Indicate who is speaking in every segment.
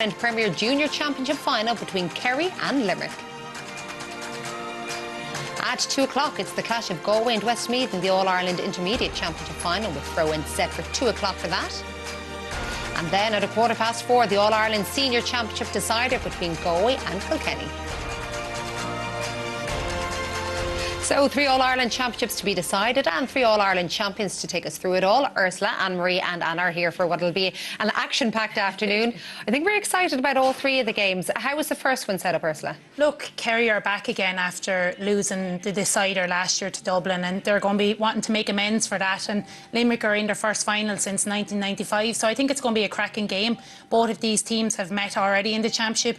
Speaker 1: And Premier Junior Championship final between Kerry and Limerick. At 2 o'clock, it's the clash of Galway and Westmeath in the All-Ireland Intermediate Championship final, with throw-in set for 2 o'clock for that. And then at 4:15, the All-Ireland Senior Championship decider between Galway and Kilkenny. So 3 All-Ireland Championships to be decided and 3 All-Ireland champions to take us through it all. Ursula, Anne-Marie and Anna are here for what will be an action-packed afternoon. I think we're excited about all 3 of the games. How was the first one set up, Ursula?
Speaker 2: Look, Kerry are back again after losing the decider last year to Dublin, and they're going to be wanting to make amends for that. And Limerick are in their first final since 1995, so I think it's going to be a cracking game. Both of these teams have met already in the championship.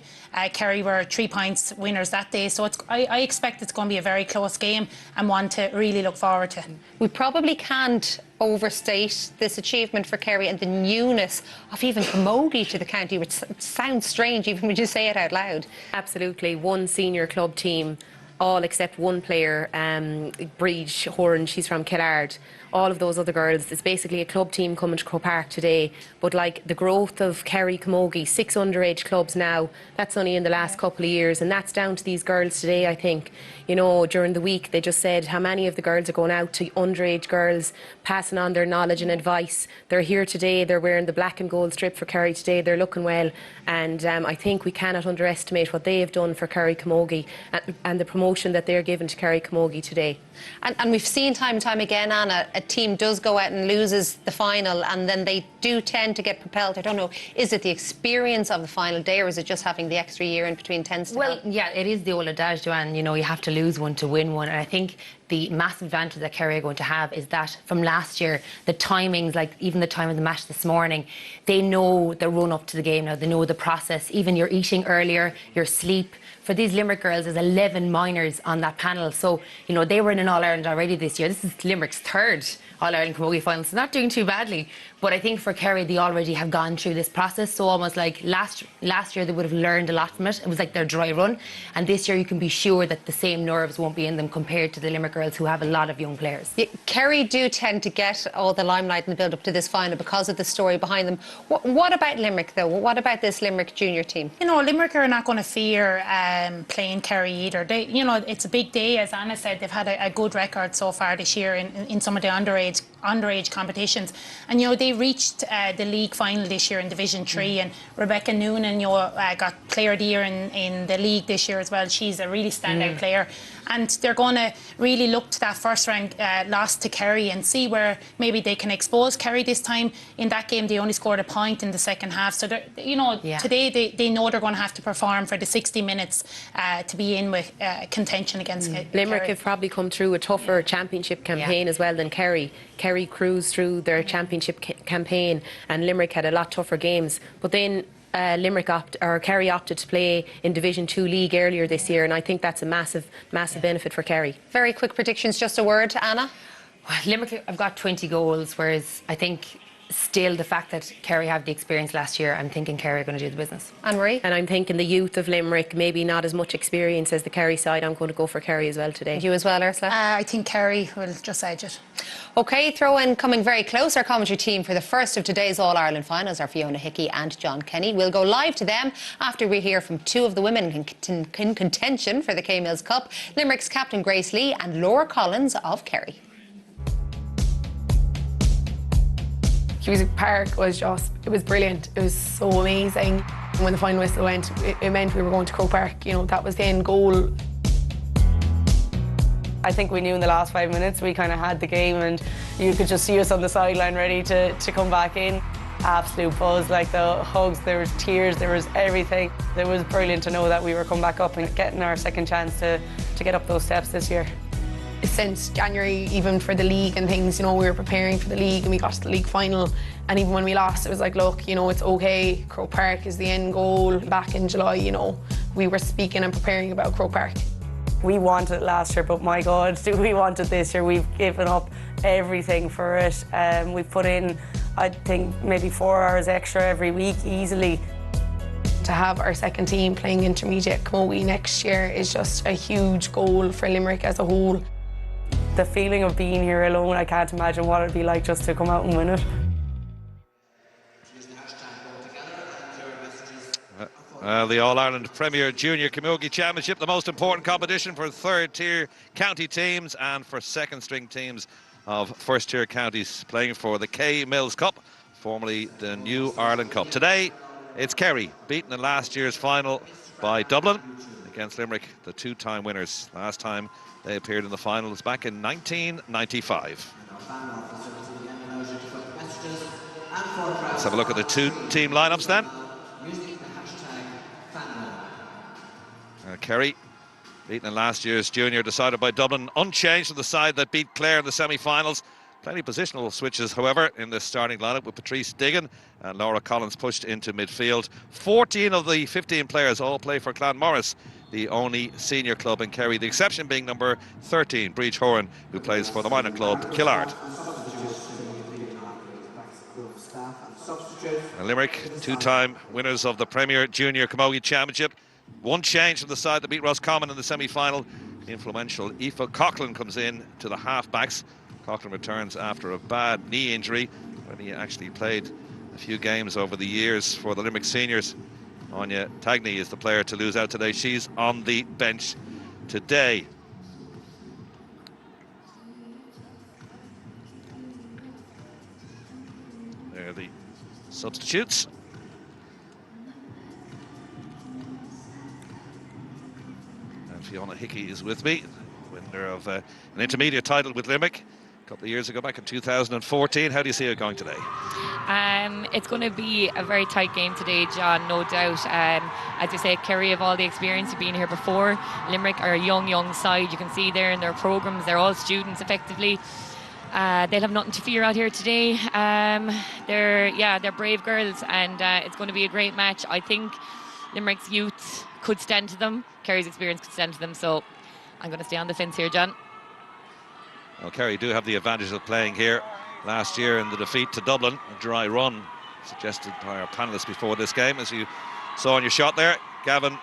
Speaker 2: Kerry were 3 points winners that day, so I expect it's going to be a very close game and one to really look forward to.
Speaker 1: We probably can't overstate this achievement for Kerry and the newness of even camogie to the county, which sounds strange even when you say it out loud.
Speaker 3: Absolutely. One senior club team, all except one player, Breach Horan, she's from Killard. All of those other girls, it's basically a club team coming to Croke Park today. But like the growth of Kerry camogie, 6 underage clubs now, that's only in the last couple of years, and that's down to these girls today, I think. You know, during the week they just said how many of the girls are going out to underage girls, passing on their knowledge and advice. They're here today, they're wearing the black and gold strip for Kerry today, they're looking well, and I think we cannot underestimate what they have done for Kerry camogie and the promotion that they're giving to Kerry camogie today.
Speaker 1: And we've seen time and time again, Anna, a team does go out and loses the final and then they do tend to get propelled. I don't know, is it the experience of the final day or is it just having the extra year in between tends to help?
Speaker 4: Well, yeah, it is the old adage, Joanne, you know, you have to lose one to win one. And I think the massive advantage that Kerry are going to have is that from last year, the timings, like even the time of the match this morning, they know the run up to the game now, they know the process. Even you're eating earlier, your sleep. For these Limerick girls, there's 11 minors on that panel. So, you know, they were in an All-Ireland already this year. This is Limerick's 3rd All-Ireland camogie final, so not doing too badly. But I think for Kerry, they already have gone through this process. So almost like last year, they would have learned a lot from it. It was like their dry run. And this year, you can be sure that the same nerves won't be in them compared to the Limerick girls who have a lot of young players.
Speaker 1: Yeah, Kerry do tend to get all the limelight in the build-up to this final because of the story behind them. What about Limerick, though? What about this Limerick junior team?
Speaker 2: You know, Limerick are not going to fear playing Kerry either. They, you know, it's a big day, as Anna said. They've had a good record so far this year in some of the underage competitions. And, you know, they reached the league final this year in Division 3, and Rebecca Noonan, you know, got Player of the Year in the league this year as well. She's a really standout player. And they're going to really look to that first round loss to Kerry and see where maybe they can expose Kerry this time. In that game, they only scored a point in the second half. So, you know, today they know they're going to have to perform for the 60 minutes to be in with contention against
Speaker 3: Limerick
Speaker 2: Kerry.
Speaker 3: have probably come through a tougher championship campaign as well than Kerry. Kerry cruised through their championship campaign and Limerick had a lot tougher games. But then Kerry opted to play in Division 2 league earlier this year, and I think that's a massive benefit for Kerry.
Speaker 1: Very quick predictions, just a word, Anna?
Speaker 4: Well, Limerick have got 20 goals, whereas I think still the fact that Kerry have the experience last year, I'm thinking Kerry are going to do the business.
Speaker 1: Anne-Marie?
Speaker 3: And I'm thinking the youth of Limerick, maybe not as much experience as the Kerry side. I'm going to go for Kerry as well today.
Speaker 1: You as well, Ursula?
Speaker 2: I think Kerry will just edge it.
Speaker 1: OK, throw-in coming very close. Our commentary team for the first of today's All-Ireland finals are Fiona Hickey and John Kenny. We'll go live to them after we hear from 2 of the women in contention for the K-Mills Cup, Limerick's captain Grace Lee and Laura Collins of Kerry.
Speaker 5: Music Park was it was brilliant. It was so amazing. When the final whistle went, it meant we were going to Croke Park. You know, that was the end goal.
Speaker 6: I think we knew in the last 5 minutes we kind of had the game, and you could just see us on the sideline ready to come back in. Absolute buzz, like the hugs, there was tears, there was everything. It was brilliant to know that we were coming back up and getting our second chance to get up those steps this year.
Speaker 5: Since January, even for the league and things, you know, we were preparing for the league and we got to the league final, and even when we lost, it was like, look, you know, it's okay. Croke Park is the end goal. Back in July, you know, we were speaking and preparing about Croke Park.
Speaker 6: We wanted it last year, but my God, do we want it this year? We've given up everything for it. We've put in, I think, maybe 4 hours extra every week, easily.
Speaker 5: To have our second team playing intermediate camogie next year is just a huge goal for Limerick as a whole.
Speaker 6: The feeling of being here alone, I can't imagine what it'd be like just to come out and win it.
Speaker 7: The All-Ireland Premier Junior Camogie Championship, the most important competition for third-tier county teams and for second-string teams of first-tier counties playing for the K Mills Cup, formerly the New Ireland Cup. Today, it's Kerry, beaten in last year's final by Dublin against Limerick, the two-time winners. Last time they appeared in the finals back in 1995. Let's have a look at the two team lineups then. Kerry, beaten in last year's junior, decided by Dublin, unchanged to the side that beat Clare in the semi-finals. Plenty of positional switches, however, in the starting lineup, with Patrice Diggin and Laura Collins pushed into midfield. 14 of the 15 players all play for Clanmorris, the only senior club in Kerry, the exception being number 13, Breach Horan, who plays for the minor club Killard. And Limerick, two-time winners of the Premier Junior Camogie Championship. One change from the side that beat Roscommon in the semi-final. Influential Aoife Coughlin comes in to the half-backs. Coughlin returns after a bad knee injury when he actually played a few games over the years for the Limerick seniors. Anya Tagney is the player to lose out today. She's on the bench today. There are the substitutes. Fiona Hickey is with me, winner of an intermediate title with Limerick a couple of years ago, back in 2014. How do you see it going today?
Speaker 8: It's going to be a very tight game today, John, no doubt. As you say, Kerry have all the experience of being here before. Limerick are a young side. You can see there in their programmes, they're all students effectively. They'll have nothing to fear out here today. They're brave girls, and it's going to be a great match. I think Limerick's youth could stand to them. Kerry's experience could stand to them, so I'm going to stay on the fence here, John.
Speaker 7: Well, Kerry do have the advantage of playing here last year in the defeat to Dublin, a dry run suggested by our panellists before this game, as you saw in your shot there. Gavin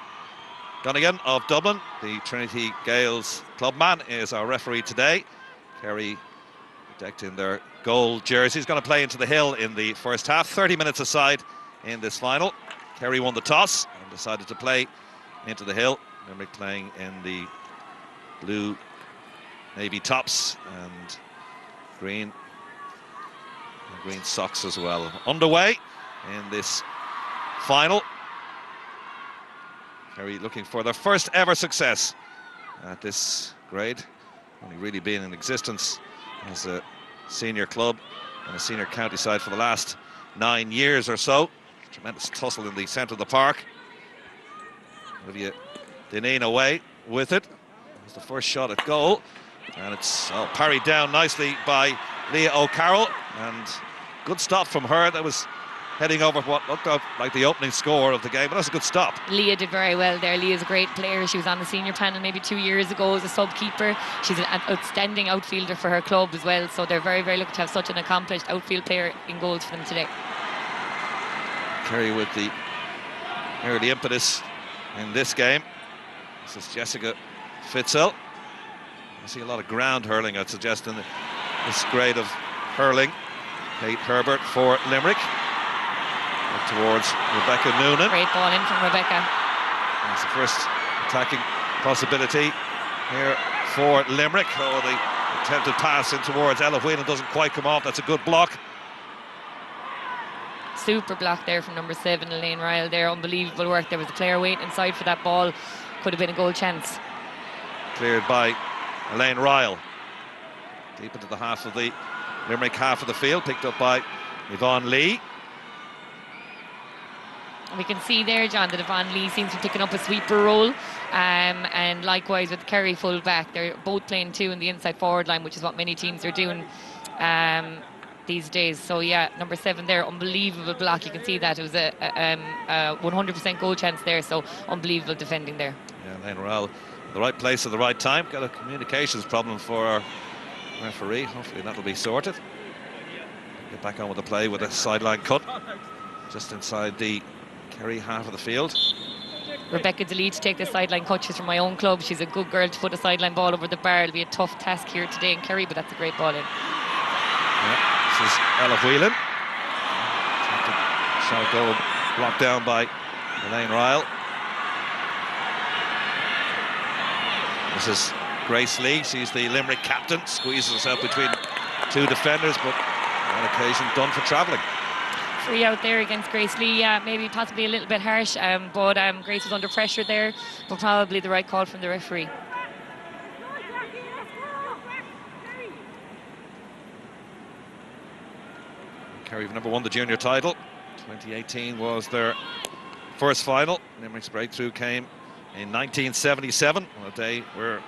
Speaker 7: Gunnigan of Dublin, the Trinity Gales clubman, is our referee today. Kerry decked in their gold jerseys, going to play into the hill in the first half. 30 minutes aside in this final. Kerry won the toss and decided to play into the hill. Limerick playing in the blue navy tops and green socks as well. Underway in this final. Kerry looking for their first ever success at this grade. Only really been in existence as a senior club and a senior county side for the last 9 years or so. Tremendous tussle in the centre of the park. Olivia Dineen away with it. It's the first shot at goal, and it's parried down nicely by Leah O'Carroll, and good stop from her. That was heading over what looked like the opening score of the game, but that's a good stop.
Speaker 8: Leah did very well there. Leah's a great player. She was on the senior panel maybe 2 years ago as a sub-keeper. She's an outstanding outfielder for her club as well, so they're very, very lucky to have such an accomplished outfield player in goals for them today.
Speaker 7: Kerry with the early impetus in this game. This is Jessica Fitzel. I see a lot of ground hurling, I'd suggest, in this grade of hurling. Kate Herbert for Limerick. Up towards Rebecca Noonan.
Speaker 8: Great ball in from Rebecca.
Speaker 7: That's the first attacking possibility here for Limerick. Oh, the attempted pass in towards Ella Whelan doesn't quite come off. That's a good block.
Speaker 8: Super block there from number 7, Elaine Ryle there. Unbelievable work. There was a player waiting inside for that ball. Could have been a goal chance.
Speaker 7: Cleared by Elaine Ryle. Deep into the half of the Limerick half of the field. Picked up by Yvonne Lee.
Speaker 8: And we can see there, John, that Yvonne Lee seems to be picking up a sweeper role. And likewise with Kerry full back. They're both playing two in the inside forward line, which is what many teams are doing these days. So yeah, number 7 there, unbelievable block. You can see that it was a 100% goal chance there, so unbelievable defending there.
Speaker 7: Yeah, Elaine Ryle, the right place at the right time. Got a communications problem for our referee. Hopefully that'll be sorted. Get back on with the play with a sideline cut just inside the Kerry half of the field.
Speaker 8: Rebecca DeLee to take the sideline cut. She's from my own club. She's a good girl to put a sideline ball over the bar. It'll be a tough task here today in Kerry, but that's a great ball in.
Speaker 7: Yeah, this is Ella Whelan. Shot goal blocked down by Elaine Ryle. This is Grace Lee. She's the Limerick captain. Squeezes herself between two defenders, but on occasion done for travelling.
Speaker 8: Free out there against Grace Lee, yeah, maybe possibly a little bit harsh, but Grace was under pressure there, but probably the right call from the referee.
Speaker 7: Kerry have never won the junior title. 2018 was their first final. Limerick's breakthrough came in 1977 on a day where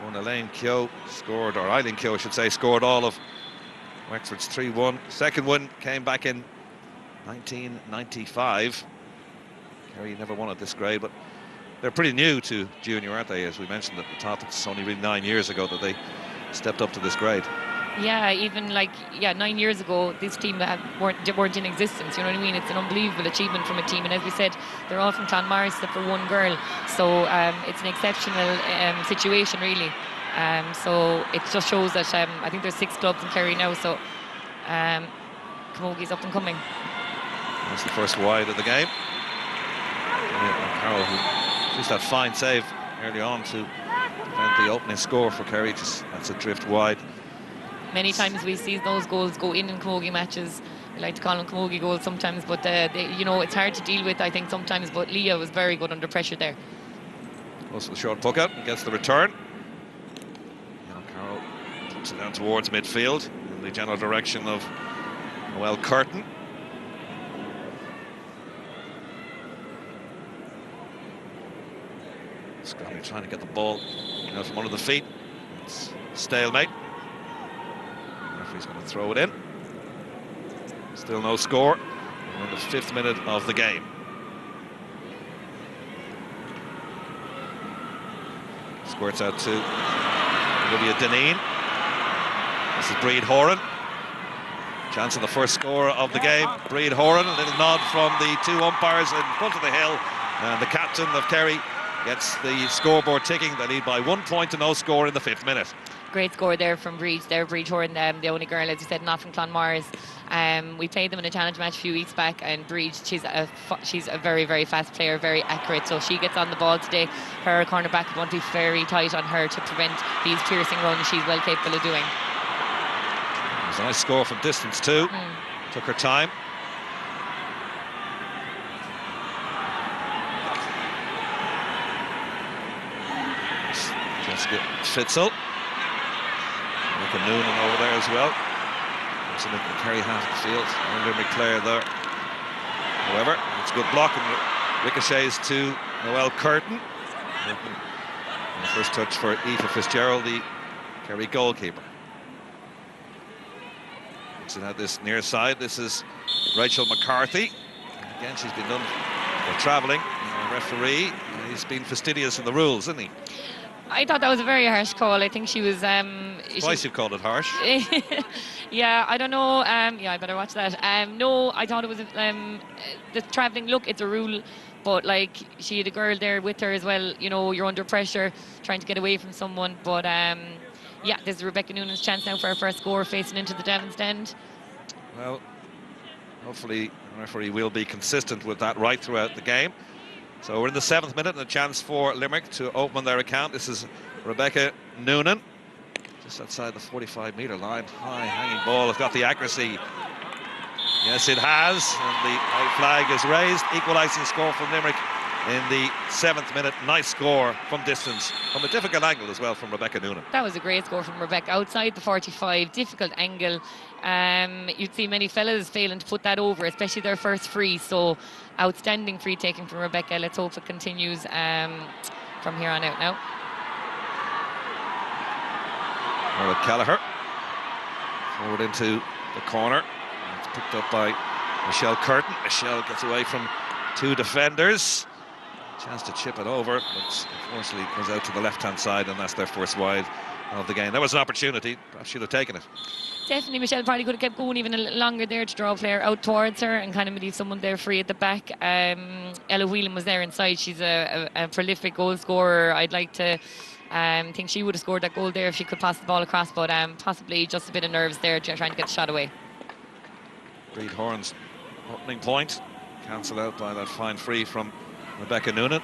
Speaker 7: one Eileen Keogh scored, or Eileen Keogh I should say, scored all of Wexford's 3-1. Second one came back in 1995. Kerry never won at this grade, but they're pretty new to junior, aren't they? As we mentioned at the top, it's only really 9 years ago that they stepped up to this grade.
Speaker 8: Yeah, even 9 years ago, this team weren't in existence. You know what I mean? It's an unbelievable achievement from a team, and as we said, they're all from Clonmars except for one girl. So it's an exceptional situation, really. So it just shows that I think there's 6 clubs in Kerry now. So Camogie's up and coming.
Speaker 7: That's the first wide of the game. Carroll, who just that fine save early on to prevent the opening score for Kerry. That's a drift wide.
Speaker 8: Many times we see those goals go in camogie matches. We like to call them camogie goals sometimes, but it's hard to deal with, I think, sometimes. But Leah was very good under pressure there.
Speaker 7: Also the short puck out and gets the return. Carroll puts it down towards midfield in the general direction of Noelle Curtin. Scotty trying to get the ball from under the feet. It's stalemate. Referee's going to throw it in. Still no score. We're in the 5th minute of the game. Squirts out to Olivia Deneen. This is Breed Horan. Chance of the first score of the game. Breed Horan, a little nod from the 2 umpires in front of the hill. And the captain of Kerry gets the scoreboard ticking. They lead by 1 point to no score in the 5th minute.
Speaker 8: Great score there from Breed. Breed Horan, the only girl, as you said, not from Clonmars. We played them in a challenge match a few weeks back, and Breed, she's a very, very fast player, very accurate. So she gets on the ball today. Her cornerback won't be very tight on her to prevent these piercing runs she's well capable of doing.
Speaker 7: It was a nice score from distance too. Took her time. Jessica Fitzel. Look at Noonan over there as well. So the Kerry half of the field. And Limerick Clare there. However, it's a good block and ricochets to Noelle Curtin. And the first touch for Aoife Fitzgerald, the Kerry goalkeeper. So now this near side, this is Rachel McCarthy. Again, she's been done for travelling. The referee, he's been fastidious in the rules, isn't he?
Speaker 8: I thought that was a very harsh call. I think she was...
Speaker 7: Twice you've called it harsh.
Speaker 8: Yeah, I don't know. Yeah, I better watch that. No, I thought it was... the travelling, look, it's a rule, but she had a girl there with her as well. You're under pressure, trying to get away from someone. But yeah, this is Rebecca Noonan's chance now for her first score, facing into the Devon's end.
Speaker 7: Well, hopefully the referee will be consistent with that right throughout the game. So we're in the 7th minute and a chance for Limerick to open their account. This is Rebecca Noonan, just outside the 45-metre line. High hanging ball, it's got the accuracy. Yes, it has, and the white flag is raised. Equalising score from Limerick in the 7th minute. Nice score from distance, from a difficult angle as well from Rebecca Noonan.
Speaker 8: That was a great score from Rebecca, outside the 45, difficult angle. You'd see many fellas failing to put that over, especially their first free. So outstanding free taking from Rebecca. Let's hope it continues from here on out now.
Speaker 7: Margaret Kelleher forward into the corner. It's picked up by Michelle Curtin. Michelle gets away from 2 defenders. Chance to chip it over, but unfortunately it goes out to the left-hand side, and that's their first wide of the game. That was an opportunity. Perhaps she'd have taken it.
Speaker 8: Definitely, Michelle probably could have kept going even a little longer there to draw a player out towards her and kind of leave someone there free at the back. Ella Whelan was there inside. She's a prolific goal scorer. I'd like to think she would have scored that goal there if she could pass the ball across, but possibly just a bit of nerves there trying to get the shot away.
Speaker 7: Breed Horan's opening point cancelled out by that fine free from Rebecca Noonan.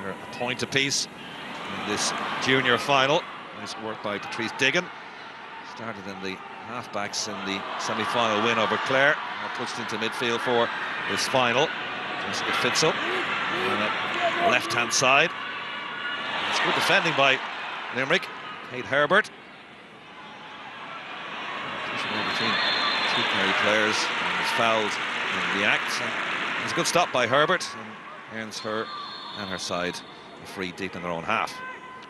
Speaker 7: They're a point apiece in this junior final. Nice work by Patrice Diggin. Started in the halfbacks in the semi-final win over Clare. Now pushed into midfield for this final. Jessica Fitzel on the left-hand side. It's good defending by Limerick. Kate Herbert. Between two Kerry players and was fouled in the act. And it's a good stop by Herbert and earns her and her side a free deep in their own half.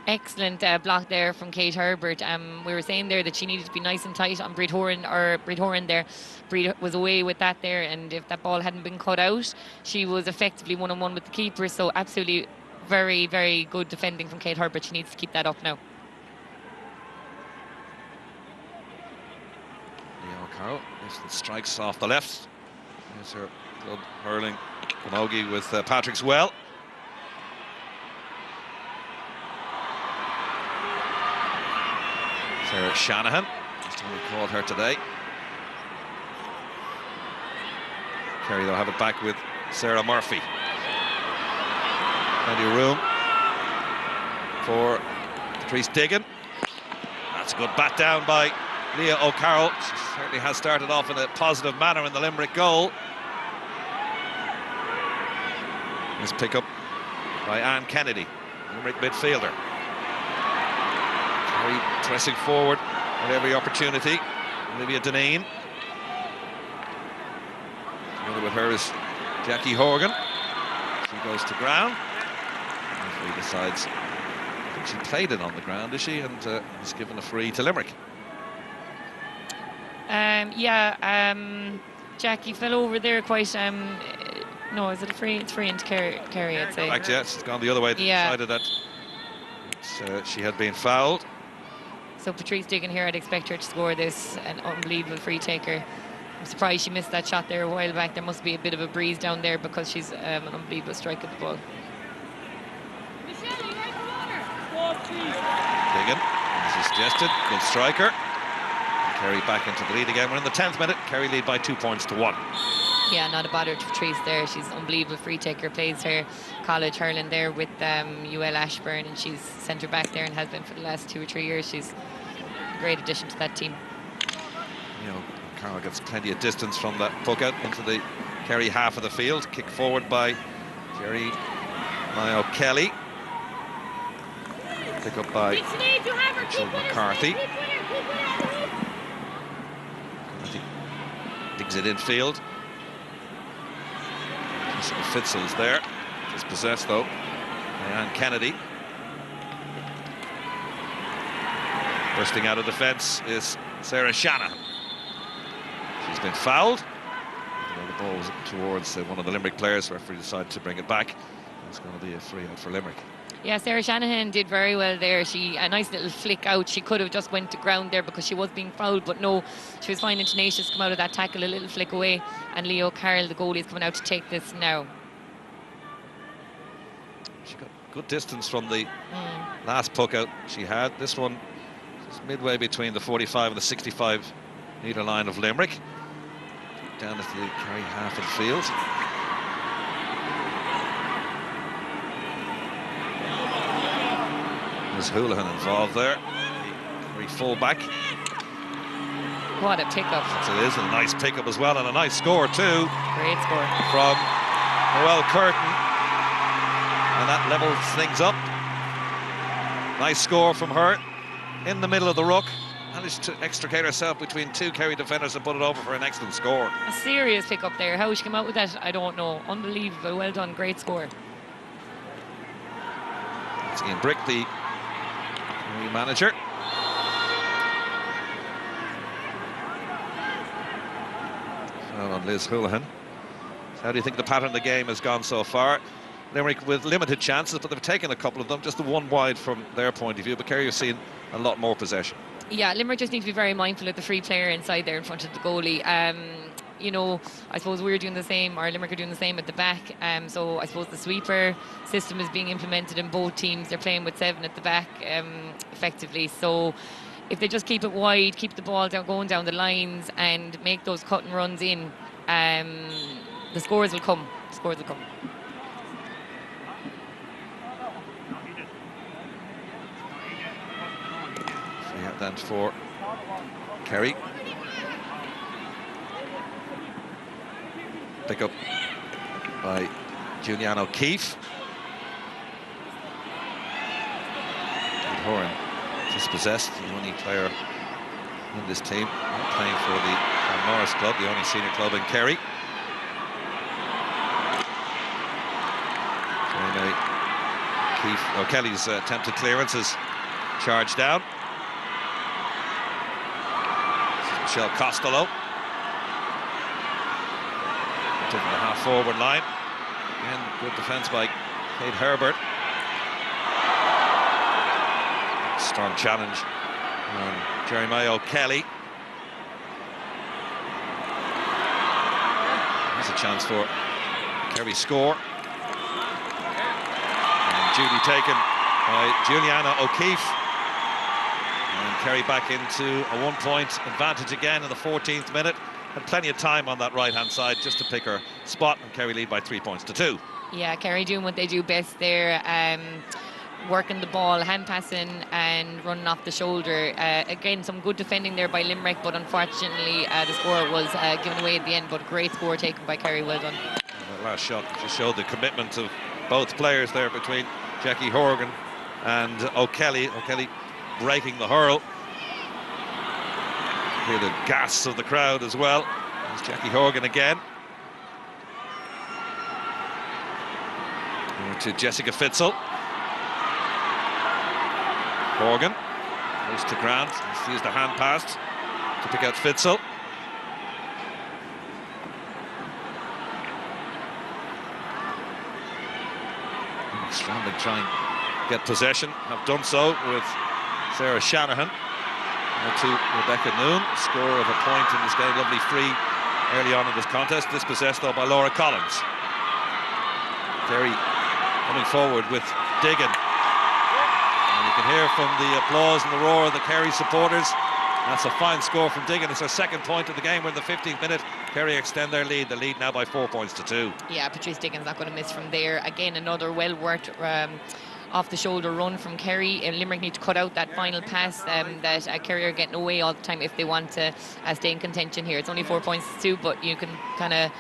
Speaker 8: Excellent block there from Kate Herbert. We were saying there that she needed to be nice and tight on Bríd Horan there. Bríd was away with that there, and if that ball hadn't been cut out, she was effectively one-on-one with the keeper. So absolutely very, very good defending from Kate Herbert. She needs to keep that up now.
Speaker 7: Leo Carroll strikes off the left. There's her club hurling camogie with Patrick's well. Sarah Shanahan, just how we called her today. Kerry, they'll have it back with Sarah Murphy. Plenty of room for Patrice Diggin. That's a good bat down by Leah O'Carroll. She certainly has started off in a positive manner in the Limerick goal. This pick up by Anne Kennedy, Limerick midfielder. Kerry pressing forward at every opportunity. Olivia Deneen. Together with her is Jackie Horgan. She goes to ground. Referee decides, I think she played it on the ground, is she? And is given a free to Limerick.
Speaker 8: Jackie fell over there quite. No, is it a free? It's free into Kerry, I'd say.
Speaker 7: Correct, yes, it's gone the other way. They decided that she had been fouled.
Speaker 8: So Patrice Diggin here, I'd expect her to score this, an unbelievable free taker. I'm surprised she missed that shot there a while back. There must be a bit of a breeze down there because she's an unbelievable strike at the ball.
Speaker 7: Diggin, as suggested, good striker. Kerry back into the lead again. We're in the 10th minute. Kerry lead by 2 points to 1.
Speaker 8: Yeah, not a bother to Patrice there. She's an unbelievable free taker. Plays her college hurling there with UL Ashburn, and she's centre back there and has been for the last 2 or 3 years. She's a great addition to that team.
Speaker 7: You know, Carroll gets plenty of distance from that puck out into the Kerry half of the field. Kick forward by Jerry Mayo Kelly. Pick up by Rachel McCarthy. Digs it infield. Fitzel's there. Just possessed though by Anne Kennedy. Bursting out of defence is Sarah Shanahan. She's been fouled. The ball was towards one of the Limerick players. Referee decided to bring it back. It's going to be a free out for Limerick.
Speaker 8: Yeah, Sarah Shanahan did very well there. A nice little flick out. She could have just went to ground there because she was being fouled, but no, she was fine and tenacious, come out of that tackle, a little flick away, and Leo Carroll, the goalie, is coming out to take this now.
Speaker 7: She got good distance from the last puck out she had. This one is midway between the 45 and the 65 metre line of Limerick. Down at the Kerry half of the field. There's Houlihan involved there. Kerry full-back.
Speaker 8: What a pickup.
Speaker 7: Yes, it is a nice pickup as well, and a nice score too.
Speaker 8: Great score.
Speaker 7: From Noelle Curtin. And that levels things up. Nice score from her. In the middle of the ruck. Managed to extricate herself between 2 Kerry defenders and put it over for an excellent score.
Speaker 8: A serious pickup there. How she came out with that, I don't know. Unbelievable. Well done. Great score.
Speaker 7: It's Ian Brick, the new manager. Foul on Liz Houlihan. How do you think the pattern of the game has gone so far? Limerick with limited chances, but they've taken a couple of them, just the one wide from their point of view. But Kerry have seen a lot more possession.
Speaker 8: Yeah, Limerick just need to be very mindful of the free player inside there in front of the goalie. You know, I suppose we're doing the same, or Limerick are doing the same at the back. So I suppose the sweeper system is being implemented in both teams. They're playing with 7 at the back effectively. So if they just keep it wide, keep the ball going down the lines and make those cut and runs in, the scores will come. The scores will come.
Speaker 7: than for Kerry. Pick up by Julian O'Keefe. And Horan dispossessed, the only player in this team playing for the Morris club, the only senior club in Kerry. Kelly's attempted clearance is charged down. Michelle Costello taking the half-forward line. Again, good defence by Kate Herbert. Strong challenge on Jeremiah Kelly. There's a chance for Kerry score. And duty taken by Juliana O'Keefe. And Kerry back into a 1-point advantage again in the 14th minute. Had plenty of time on that right-hand side just to pick her spot, and Kerry lead by 3 points to 2.
Speaker 8: Yeah, Kerry doing what they do best there. Working the ball, hand passing and running off the shoulder. Again, some good defending there by Limerick, but unfortunately the score was given away at the end, but great score taken by Kerry, well done.
Speaker 7: The last shot just showed the commitment of both players there between Jackie Horgan and O'Kelly. O'Kelly breaking the hurl. Hear the gasps of the crowd as well. There's Jackie Horgan again. Over to Jessica Fitzel. Horgan goes to Grant, sees the hand passed to pick out Fitzel. Stranding trying to get possession, have done so with Sarah Shanahan. Now to Rebecca Noon, score of a point in this game, lovely free early on in this contest, dispossessed though by Laura Collins. Kerry coming forward with Diggin. And you can hear from the applause and the roar of the Kerry supporters. That's a fine score from Diggin. It's their second point of the game. We're in the 15th minute. Kerry extend their lead. The lead now by 4 points to 2.
Speaker 8: Yeah, Patrice Diggin's not going to miss from there. Again, another well-worked off-the-shoulder run from Kerry. Limerick need to cut out that final pass that Kerry are getting away all the time if they want to stay in contention here. It's only 4 points to 2, but you can kind of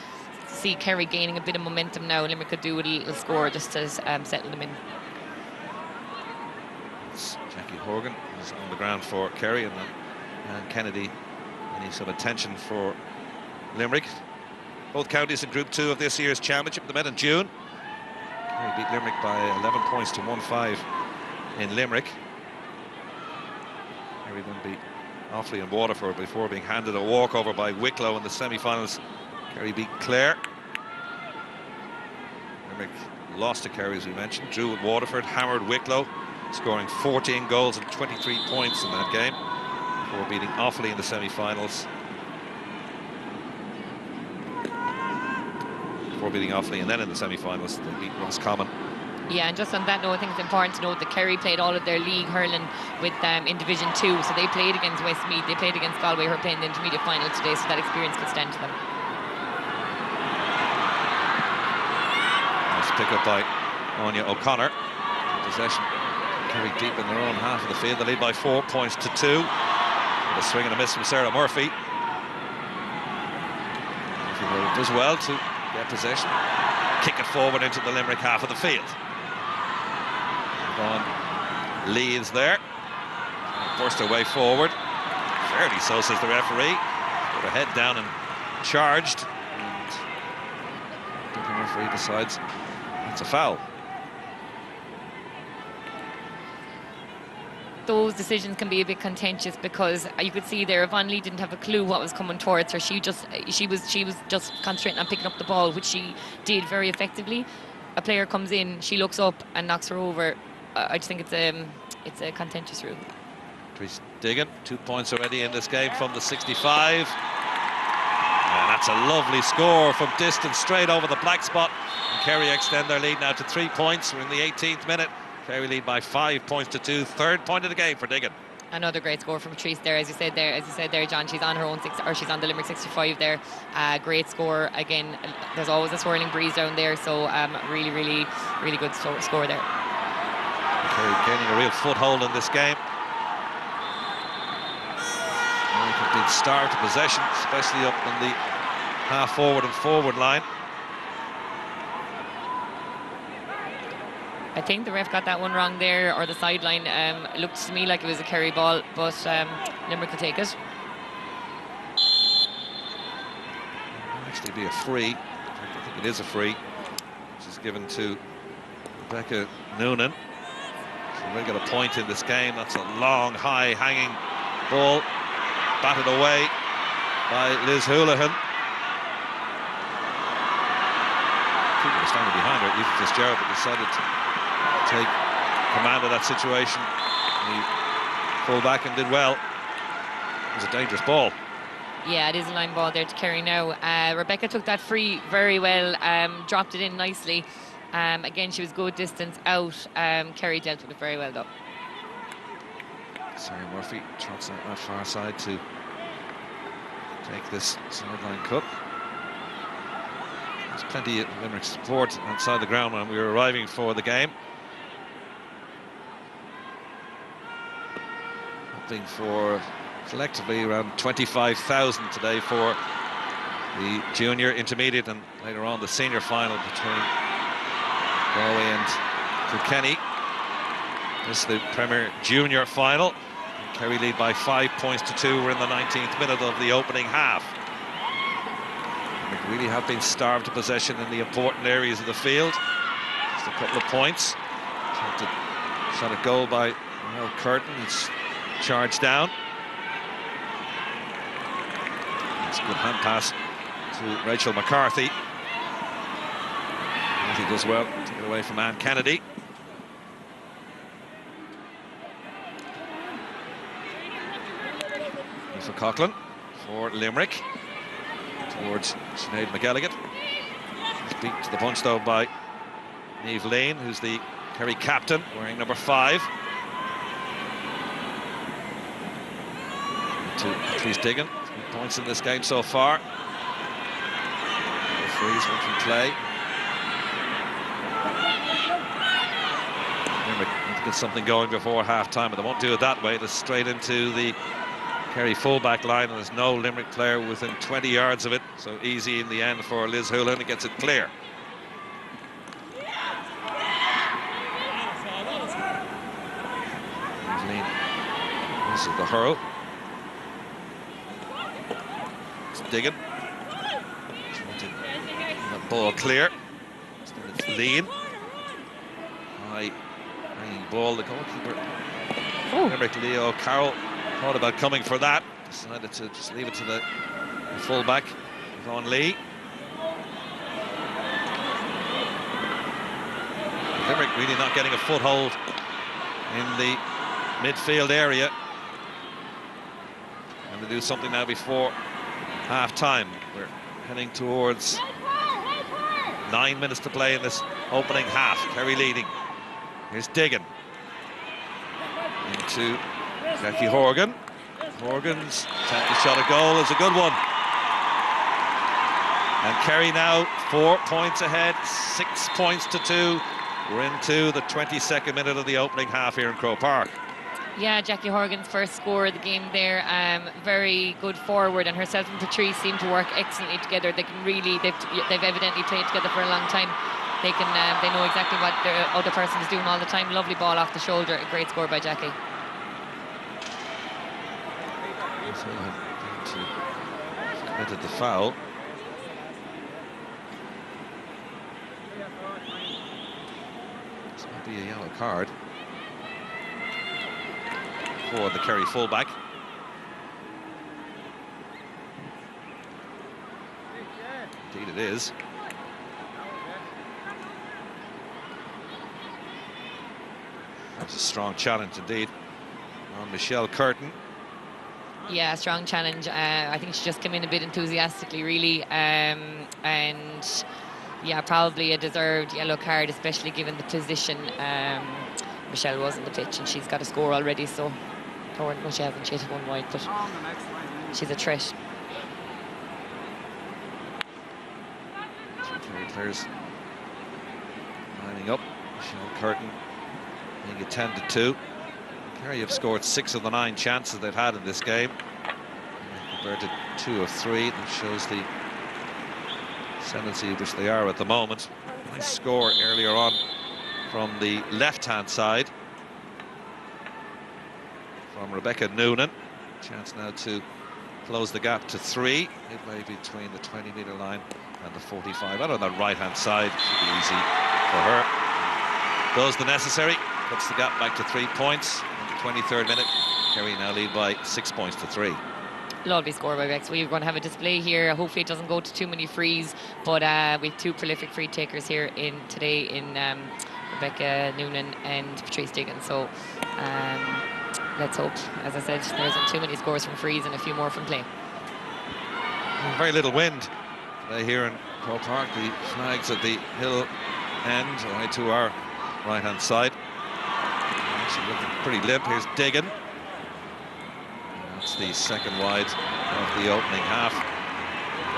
Speaker 8: see Kerry gaining a bit of momentum now. Limerick could do with a little score just to settle them in.
Speaker 7: Jackie Horgan is on the ground for Kerry, and Kennedy any sort of tension for Limerick. Both counties in Group 2 of this year's championship. They met in June. Kerry beat Limerick by 11 points to 1-5 in Limerick. Kerry then beat Offaly and Waterford before being handed a walkover by Wicklow in the semi-finals. Kerry beat Clare. Limerick lost to Kerry, as we mentioned. Drew with Waterford, hammered Wicklow, scoring 14 goals and 23 points in that game before beating Offaly in the semi-finals. Before beating Offaly, and then in the semi-finals they beat Roscommon.
Speaker 8: Yeah, and just on that note, I think it's important to note that Kerry played all of their league hurling with in Division 2, so they played against Westmeath, they played against Galway, who are playing the intermediate final today, so that experience could stand to them.
Speaker 7: Nice pick up by Anya O'Connor. Possession, Kerry deep in their own half of the field. They lead by 4 points to 2. A swing and a miss from Sarah Murphy. Murphy does well to get possession, kick it forward into the Limerick half of the field. Vaughan leads there, burst her way forward, fairly so, says the referee. Put her head down and charged, and the referee decides it's a foul.
Speaker 8: Those decisions can be a bit contentious because you could see there Yvonne Lee didn't have a clue what was coming towards her. She was just concentrating on picking up the ball, which she did very effectively. A player comes in, she looks up and knocks her over. I just think it's a contentious rule.
Speaker 7: Patrice Diggin, 2 points already in this game from the 65. And that's a lovely score from distance, straight over the black spot. And Kerry extend their lead now to 3 points. We're in the 18th minute. Kerry lead by 5 points to 2. Third point of the game for Diggin.
Speaker 8: Another great score from Patrice there, as you said there, John. She's on her own she's on the Limerick 65 there. Great score again. There's always a swirling breeze down there, so really good score there.
Speaker 7: Kerry gaining a real foothold in this game. Limerick have been starved to possession, especially up on the half-forward and forward line.
Speaker 8: I think the ref got that one wrong there, or the sideline. It looked to me like it was a Kerry ball, but Limerick will take it.
Speaker 7: It'll actually be a free. I think it is a free, which is given to Rebecca Noonan. So we'll get a point in this game. That's a long, high, hanging ball, batted away by Liz Houlihan. Keeper was standing behind her, Eva Fitzgerald, but decided to take command of that situation. He pulled back and did well. It was a dangerous ball.
Speaker 8: Yeah, it is a line ball there to Kerry now. Rebecca took that free very well, dropped it in nicely. Again, she was good distance out. Kerry dealt with it very well, though.
Speaker 7: Sarah Murphy trots out that far side to take this sideline cut. There's plenty of Limerick support outside the ground when we were arriving for the game. Hoping for collectively around 25,000 today for the junior, intermediate, and later on the senior final between Galway and Kilkenny. This is the Premier Junior final. Kerry lead by 5 points to 2. We're in the 19th minute of the opening half. They really have been starved to possession in the important areas of the field. Just a couple of points. Shot a goal by Mel Curtin. It's charged down. It's a good hand pass to Rachel McCarthy. He does well to get away from Anne Kennedy. For Coughlin, for Limerick, towards Sinead McElligott. She's beat to the punch though by Niamh Lane, who's the Kerry captain, wearing number 5. To Patrice Diggin, 3 points in this game so far. Freeze, one from play. Limerick need to get something going before half-time, but they won't do it that way. They're straight into the Kerry full-back line, and there's no Limerick player within 20 yards of it, so easy in the end for Liz Houlihan. It gets it clear. This is the hurl. It's Diggin. That ball clear. It's Lean. High hanging ball. The goalkeeper, Limerick, Leo Carroll, thought about coming for that. Decided to just leave it to the full-back, Yvonne Lee. Limerick really not getting a foothold in the midfield area. And to do something now before half-time. We're heading towards 9 minutes to play in this opening half. Kerry leading. Here's Diggin. Into Jackie Horgan. Horgan's attempted shot at goal is a good one. And Kerry now 4 points ahead, 6 points to 2. We're into the 22nd minute of the opening half here in Croke Park.
Speaker 8: Yeah, Jackie Horgan's first score of the game there. Very good forward, and herself and Patrice seem to work excellently together. They can really, they've evidently played together for a long time. They know exactly what the other person is doing all the time. Lovely ball off the shoulder. A great score by Jackie.
Speaker 7: Committed the foul. This might be a yellow card for the Kerry fullback. Indeed it is. That's a strong challenge indeed on Michelle Curtin.
Speaker 8: Yeah, strong challenge. I think she just came in a bit enthusiastically, really, and yeah, probably a deserved yellow card, especially given the position. Michelle was on the pitch, and she's got a score already. So, no, she hasn't. She hit one wide, but she's a threat.
Speaker 7: Two Kerry players lining up. Michelle Curtin being attended to. Kerry have scored 6 of the 9 chances they've had in this game. converted 2 of 3. That shows the ascendancy which they are at the moment. Nice score earlier on from the left-hand side from Rebecca Noonan. Chance now to close the gap to 3, midway between the 20-metre line and the 45. Out on the right-hand side, should be easy for her. Does the necessary, puts the gap back to 3 points. In the 23rd minute, Kerry now lead by 6 points to 3.
Speaker 8: Lovely score by Bex. We're going to have a display here. Hopefully it doesn't go to too many frees, but we have 2 prolific free takers here today in Rebecca Noonan and Patrice Diggins. So let's hope, as I said, there isn't too many scores from frees and a few more from play.
Speaker 7: Very little wind today here in Croke Park. The flags at the hill end, right to our right-hand side. Actually looking pretty limp. Here's Diggin. That's the second wide of the opening half.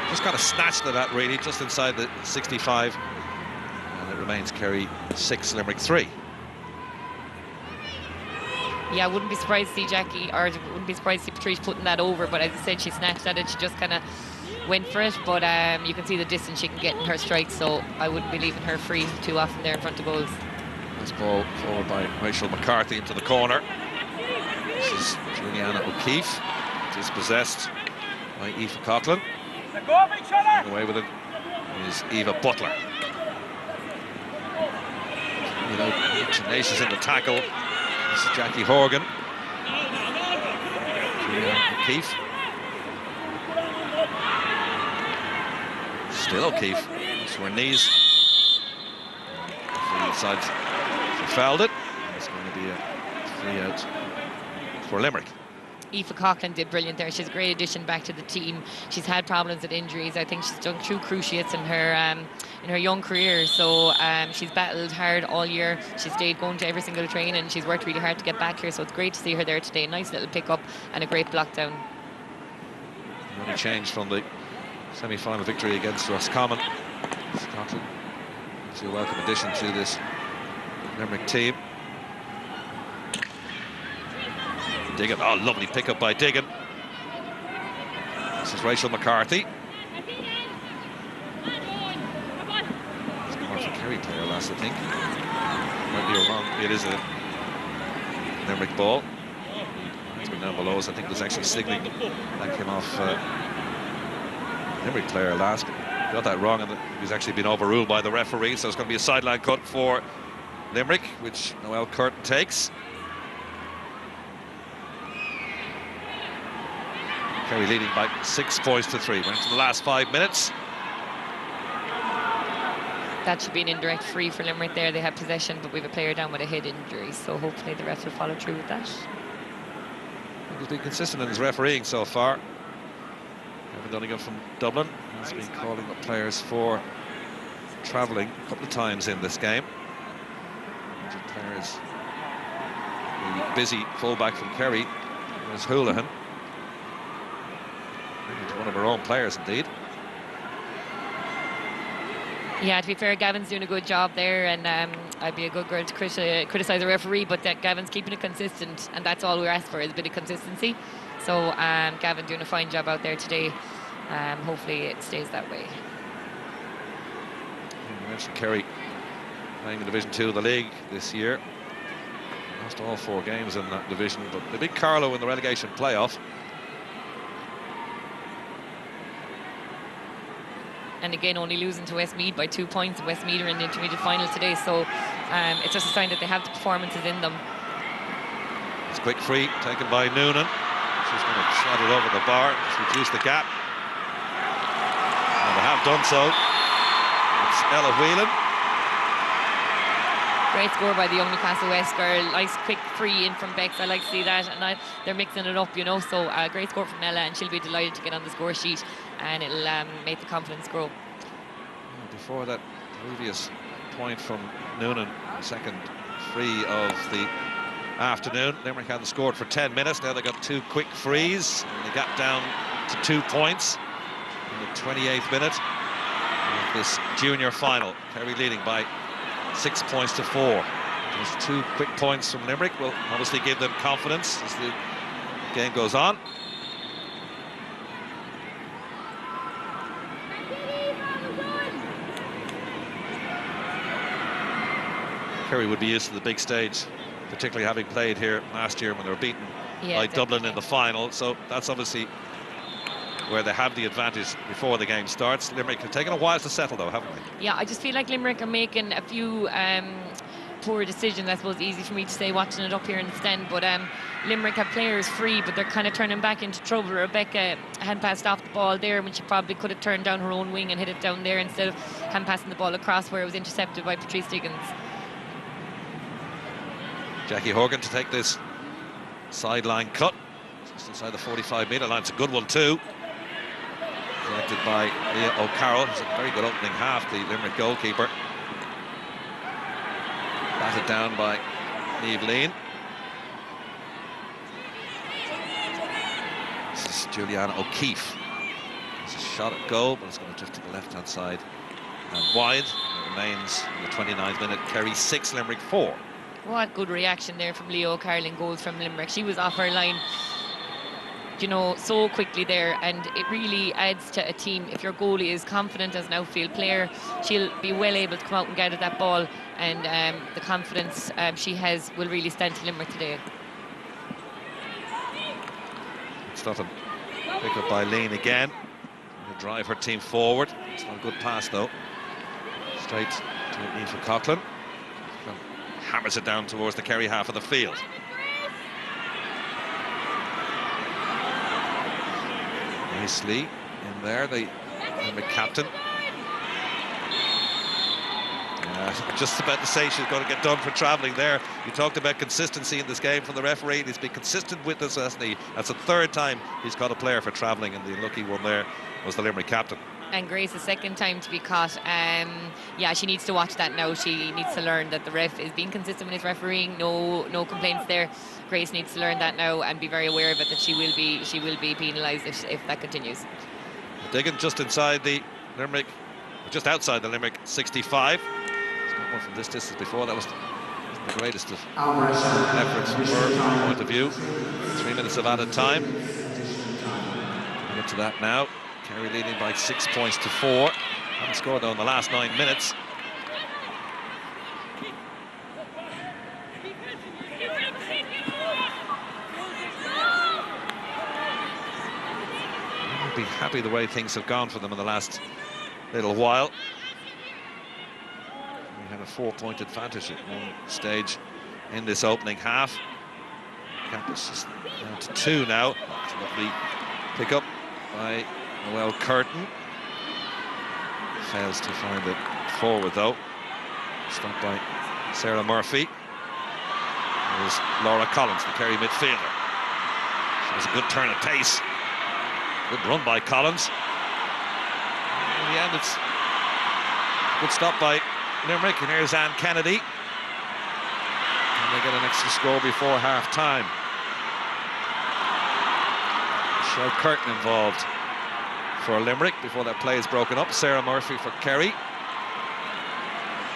Speaker 7: Just kind of snatched at that, really, just inside the 65. And it remains Kerry 6, Limerick 3.
Speaker 8: Yeah, I wouldn't be surprised to see Jackie, or wouldn't be surprised to see Patrice putting that over, but as I said, she snatched at it. She just kind of went for it, but you can see the distance she can get in her strikes, so I wouldn't be leaving her free too often there in front of goals.
Speaker 7: This ball forward by Rachel McCarthy into the corner. This is Juliana O'Keefe, dispossessed by Aoife Coughlin. Going away with it is Eva Butler. You know, tenacious in the tackle. This is Jackie Horgan. Juliana O'Keefe. Still O'Keefe. It's her knees. The side fouled it. It's going to be a 3 out for Limerick.
Speaker 8: Aoife Coughlin did brilliant there. She's a great addition back to the team. She's had problems with injuries. I think she's done 2 cruciates in her young career. So she's battled hard all year. She stayed going to every single training, and she's worked really hard to get back here. So it's great to see her there today. Nice little pick up and a great block down.
Speaker 7: The only change from the semi-final victory against Roscommon. Scotland is a welcome addition to this Limerick team. Diggin, oh, lovely pick-up by Diggin. This is Rachel McCarthy. It's more of a Kerry player last, I think. Might be wrong. It is a Limerick ball. It's been down below us. I think there's actually signalling that came off Limerick player last. Got that wrong, and it was actually been overruled by the referee. So it's going to be a sideline cut for Limerick, which Noelle Curtin takes. Kerry leading by 6 points to 3. Went to the last 5 minutes.
Speaker 8: That should be an indirect free for Limerick there. They have possession, but we have a player down with a head injury, so hopefully the ref will follow through with that.
Speaker 7: He's been consistent in his refereeing so far. Kevin Donegan from Dublin has been calling up players for travelling a couple of times in this game. Players, the busy fullback from Kerry was Houlihan. One of her own players, indeed.
Speaker 8: Yeah, to be fair, Gavin's doing a good job there, and I'd be a good girl to criticise the referee, but that Gavin's keeping it consistent, and that's all we're asked for, is a bit of consistency. So Gavin doing a fine job out there today. Hopefully it stays that way.
Speaker 7: You mentioned Kerry playing in Division 2 of the league this year. Lost all 4 games in that division, but the big Carlow in the relegation playoff.
Speaker 8: And again, only losing to Westmeath by 2 points. And Westmeath are in the intermediate final today, so it's just a sign that they have the performances in them.
Speaker 7: It's a quick free taken by Noonan. She's going to shot it over the bar, just reduce the gap. And they have done so. It's Ella Whelan.
Speaker 8: Great score by the young Newcastle West girl. Nice quick free in from Bex. I like to see that, and they're mixing it up, you know. So great score from Ella, and she'll be delighted to get on the score sheet, and it'll make the confidence grow.
Speaker 7: Before that previous point from Noonan, second free of the afternoon, Limerick hadn't scored for 10 minutes. Now they got 2 quick frees, and they got down to 2 points in the 28th minute of this junior final. Kerry leading by 6 points to 4. Those 2 quick points from Limerick will obviously give them confidence as the game goes on. Kerry would be used to the big stage, particularly having played here last year when they were beaten by Dublin in the final. So that's obviously where they have the advantage before the game starts. Limerick have taken a while to settle, though, haven't they?
Speaker 8: Yeah, I just feel like Limerick are making a few poor decisions. I suppose easy for me to say watching it up here in the stand, but Limerick have players free, but they're kind of turning back into trouble. Rebecca hand passed off the ball there when she probably could have turned down her own wing and hit it down there instead of hand passing the ball across where it was intercepted by Patrice Diggins.
Speaker 7: Jackie Horgan to take this sideline cut just inside the 45-metre line. It's a good one too. Collected by Leah O'Carroll. It's a very good opening half, the Limerick goalkeeper. Batted down by Niamh Lean. This is Juliana O'Keefe. It's a shot at goal, but it's going to drift to the left-hand side and wide. It remains in the 29th minute. Kerry 6, Limerick 4.
Speaker 8: What good reaction there from Leah O'Carroll in goals from Limerick. She was off her line, you know, so quickly there, and it really adds to a team. If your goalie is confident as an outfield player, she'll be well able to come out and get at that ball, and the confidence she has will really stand to Limerick today.
Speaker 7: It's not a pick up by Lean again. To drive her team forward. It's not a good pass though. Straight to Aoife Coughlin. Hammers it down towards the Kerry half of the field. Nicely in there, the Limerick captain. Just about to say she's going to get done for travelling there. You talked about consistency in this game from the referee. He's been consistent with this, hasn't he? That's the third time he's caught a player for travelling, and the unlucky one there was the Limerick captain.
Speaker 8: And Grace, the second time to be caught. Yeah, she needs to watch that now. She needs to learn that the ref is being consistent with his refereeing. No complaints there. Grace needs to learn that now and be very aware of it, that she will be penalised if that continues.
Speaker 7: Diggin just inside the Limerick, just outside the Limerick 65. It's got one from this distance before. That was the greatest of efforts from her point of view. 3 minutes of added time. We'll get to that now. Kerry leading by 6 points to 4. Haven't scored though in the last 9 minutes. I'll be happy the way things have gone for them in the last little while. We had a 4-point advantage at one stage in this opening half. Campus is down to 2 now. It's a lovely pick up by Noelle Curtin. Fails to find it forward though. Stopped by Sarah Murphy. There's Laura Collins, the Kerry midfielder. She has a good turn of pace. Good run by Collins. In the end, it's a good stop by Limerick. And here's Anne Kennedy. And they get an extra score before half-time. Michelle Curtin involved for Limerick before that play is broken up. Sarah Murphy for Kerry.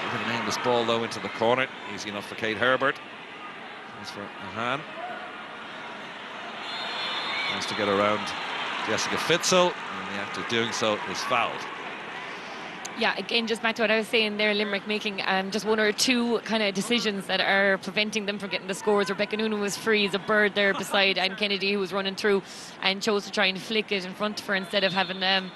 Speaker 7: Giving an aimless ball though into the corner. Easy enough for Kate Herbert. As for Mahan. Tries to get around Jessica Fitzel, and the act of doing so is fouled.
Speaker 8: Yeah, again, just back to what I was saying there, Limerick making just one or two kind of decisions that are preventing them from getting the scores. Rebecca Noonan was free as a bird there beside Anne Kennedy, who was running through, and chose to try and flick it in front of her instead of having the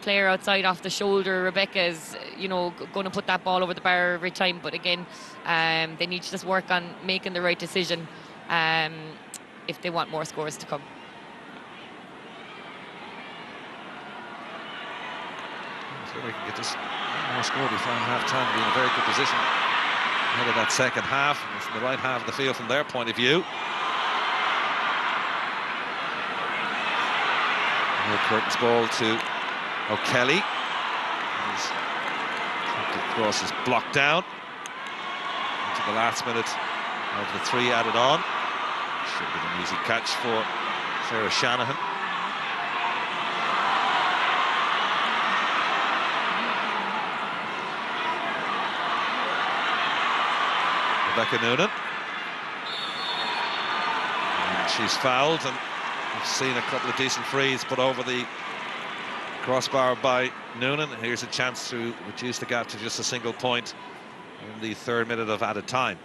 Speaker 8: player outside off the shoulder. Rebecca is, you know, going to put that ball over the bar every time, but again, they need to just work on making the right decision if they want more scores to come.
Speaker 7: We can get this more score before half-time to be in a very good position ahead of that second half. It's in the right half of the field from their point of view. Curtin's ball to O'Kelly. His cross is blocked down. Into the last minute of the 3 added on. Should be an easy catch for Sarah Shanahan. Rebecca Noonan. And she's fouled, and we've seen a couple of decent frees put over the crossbar by Noonan. Here's a chance to reduce the gap to just a single point in the 3rd minute of added time.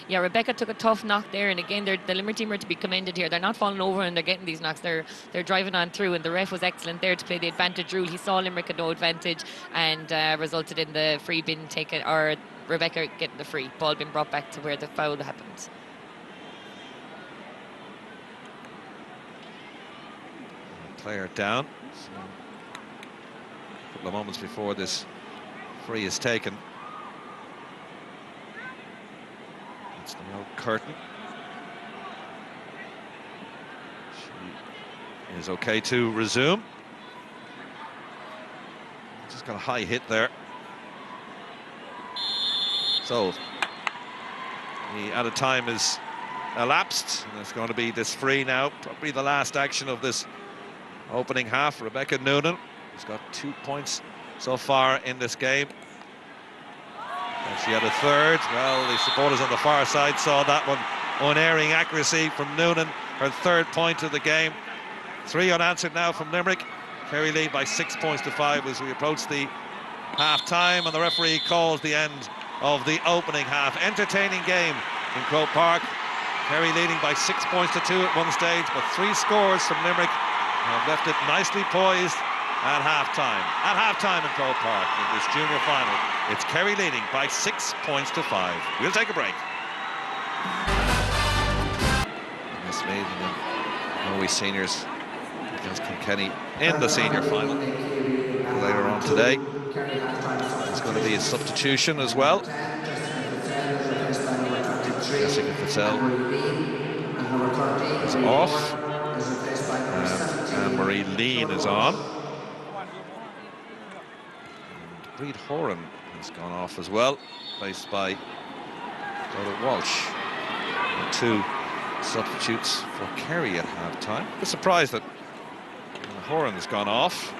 Speaker 8: Yeah, Rebecca took a tough knock there, and again, the Limerick team are to be commended here. They're not falling over and they're getting these knocks. They're driving on through, and the ref was excellent there to play the advantage rule. He saw Limerick had no advantage, and resulted in the free being taken, or Rebecca getting the free ball being brought back to where the foul happened.
Speaker 7: Player down. So, a couple of moments before this free is taken. That's the old curtain. She is okay to resume. Just got a high hit there. So the added time is elapsed, and it's going to be this free now. Probably the last action of this opening half. Rebecca Noonan has got 2 points so far in this game. And she had a third. Well, the supporters on the far side saw that one. Unerring accuracy from Noonan, her 3rd point of the game. 3 unanswered now from Limerick. Kerry lead by 6 points to 5 as we approach the half-time, and the referee calls the end of the opening half. Entertaining game in Croke Park. Kerry leading by 6 points to 2 at one stage, but 3 scores from Limerick have left it nicely poised at half-time. At half-time in Croke Park in this junior final, it's Kerry leading by 6 points to 5. We'll take a break. Miss Maiden and Noe seniors against Kilkenny in the senior final later on today. There's going to be a substitution as well. Jessica Fitzell is off, and Anne-Marie Lean is on. And Breed Horan has gone off as well, placed by Dora Walsh. And 2 substitutes for Kerry at half-time. I'm surprised that Horan has gone off.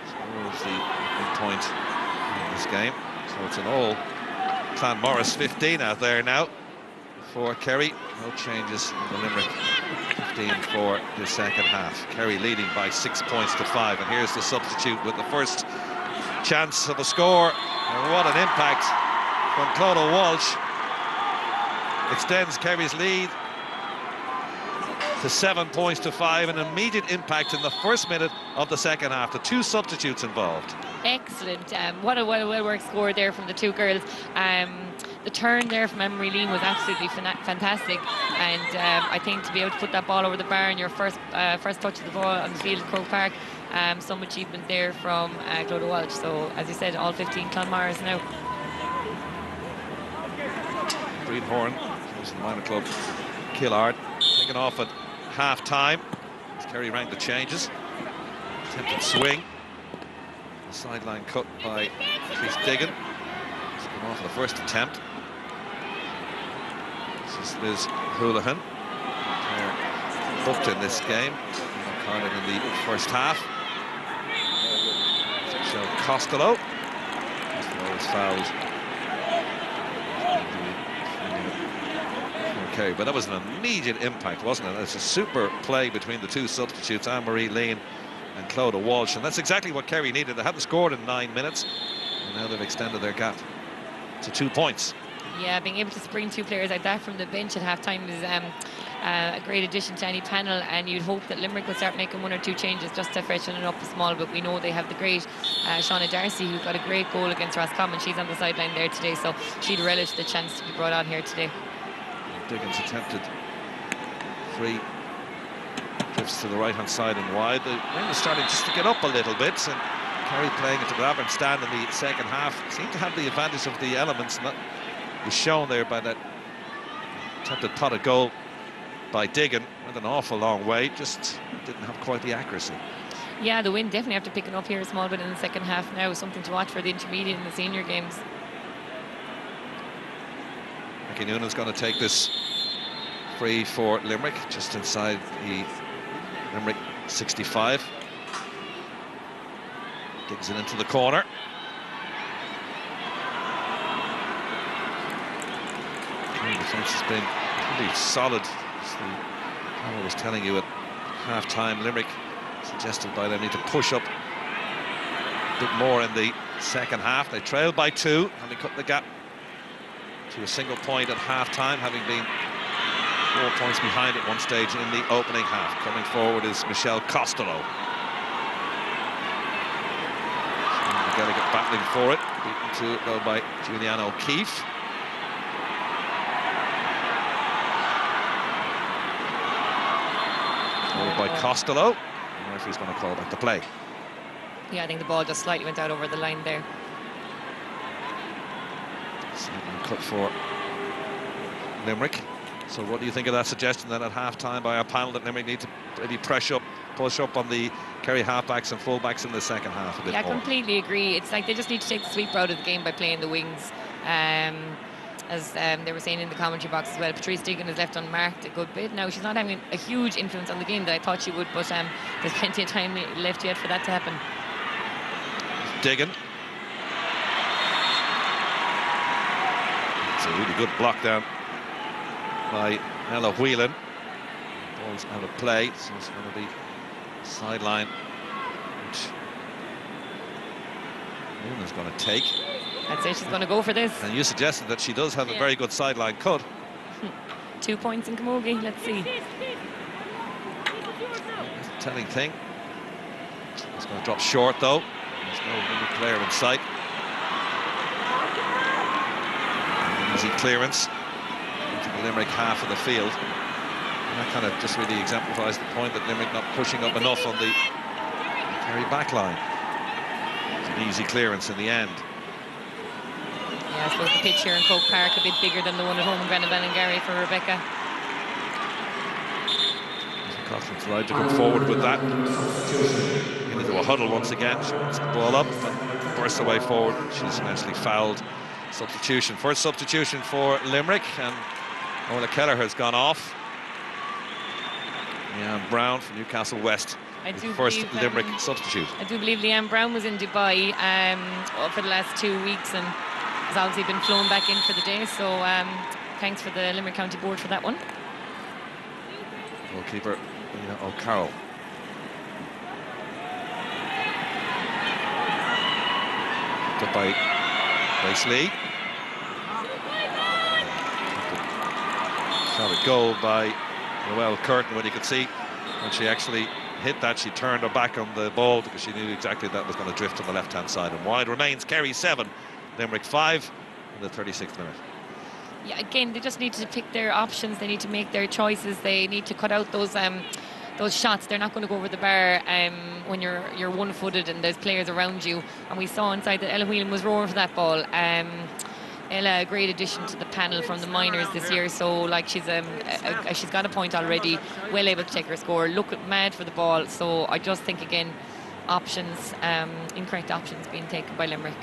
Speaker 7: So the big point in this game. So it's an all Clanmorris 15 out there now for Kerry. No changes in the Limerick 15 for the second half. Kerry leading by 6 points to 5. And here's the substitute with the first chance of a score. And what an impact from Clodagh Walsh. Extends Kerry's lead to 7 points to 5. An immediate impact in the first minute of the second half. The 2 substitutes involved.
Speaker 8: Excellent. What a well-worked score there from the 2 girls. The turn there from Anne-Marie Lean was absolutely fantastic, and I think to be able to put that ball over the bar in your first touch of the ball on the field at Croke Park, some achievement there from Clodagh Walsh. So, as you said, all 15 Clonmars now.
Speaker 7: Breed Horan, comes from the minor club Killard, taken off at half-time as Kerry rang the changes. Attempted swing. The sideline cut by Chris Diggin. He's come off the first attempt. This is Liz Houlihan. They're booked in this game. Cardiff in the first half. Michelle Costello. Costello was fouled. Okay, but that was an immediate impact, wasn't it? It's a super play between the 2 substitutes, Anne-Marie Lean and Clodagh Walsh, and that's exactly what Kerry needed. They hadn't scored in 9 minutes, and now they've extended their gap to 2 points.
Speaker 8: Yeah, being able to spring 2 players like that from the bench at half-time is a great addition to any panel, and you'd hope that Limerick will start making 1 or 2 changes just to freshen it up a small bit. We know they have the great Shauna Darcy, who got a great goal against Roscommon. She's on the sideline there today, so she'd relish the chance to be brought on here today.
Speaker 7: Diggins attempted free, drifts to the right-hand side and wide. The wind is starting just to get up a little bit, and Kerry playing it to grab and stand in the second half seemed to have the advantage of the elements, and that was shown there by that attempted pot of goal by Diggin. Went an awful long way, just didn't have quite the accuracy.
Speaker 8: Yeah, the wind definitely after picking up here a small bit in the second half now. Something to watch for the intermediate and the senior games.
Speaker 7: Mickey Noonan's going to take this free for Limerick, just inside the Limerick 65. Digs it into the corner. The defence has been pretty solid. As the panel was telling you at half-time, Limerick suggested by them need to push up a bit more in the second half. They trailed by 2, having cut the gap to a single point at half-time, having been 4 points behind at one stage in the opening half. Coming forward is Michelle Costello. Delegate battling for it, beaten to it though by Julianne O'Keefe. Called by Costello. The referee's going to call back the play.
Speaker 8: Yeah, I think the ball just slightly went out over the line there.
Speaker 7: Sideline cut for Limerick. So what do you think of that suggestion then at half-time by our panel that Limerick need to maybe push up on the Kerry halfbacks and fullbacks in the second half a bit more?
Speaker 8: I completely agree. It's like they just need to take the sweeper out of the game by playing the wings. As they were saying in the commentary box as well, Patrice Diggin has left unmarked a good bit. Now, she's not having a huge influence on the game that I thought she would, but there's plenty of time left yet for that to happen.
Speaker 7: Diggin. It's a really good block down by Ella Whelan. Ball's out of play, so it's going to be sideline, which Noonan's going to take.
Speaker 8: I'd say she's going to go for this.
Speaker 7: And you suggested that she does have a very good sideline cut.
Speaker 8: 2 points in camogie, let's see.
Speaker 7: That's the telling thing. It's going to drop short though. There's no Limerick player in sight. Easy clearance into the Limerick half of the field. And that kind of just really exemplifies the point that Limerick not pushing up enough on the Kerry back line. It's an easy clearance in the end.
Speaker 8: Yeah, I suppose the pitch here in Croke Park a bit bigger than the one at home in Granaville for Rebecca.
Speaker 7: Coughlin's allowed to come forward with that. Into a huddle once again. She wants the ball up and bursts away forward. She's eventually fouled. Substitution. First substitution for Limerick, and Orla Keller has gone off. Leanne Brown from Newcastle West. First Limerick substitute.
Speaker 8: I do believe Leanne Brown was in Dubai for the last 2 weeks and has obviously been flown back in for the day. So thanks for the Limerick County Board for that one.
Speaker 7: Goalkeeper Leah O'Carroll. Up by Grace Lee. Solid goal by Noelle Curtin. When you could see when she actually hit that, she turned her back on the ball because she knew exactly that was going to drift on the left-hand side and wide. Remains Kerry 7, Limerick 5 in the 36th minute.
Speaker 8: Yeah, again, they just need to pick their options. They need to make their choices. They need to cut out those shots. They're not going to go over the bar when you're one-footed and there's players around you. And we saw inside that Ella Whelan was roaring for that ball. Ella, a great addition to the panel from the minors this year. So, like, she's got a point already. Well able to take her score. Look mad for the ball. So I just think again, options, incorrect options being taken by Limerick.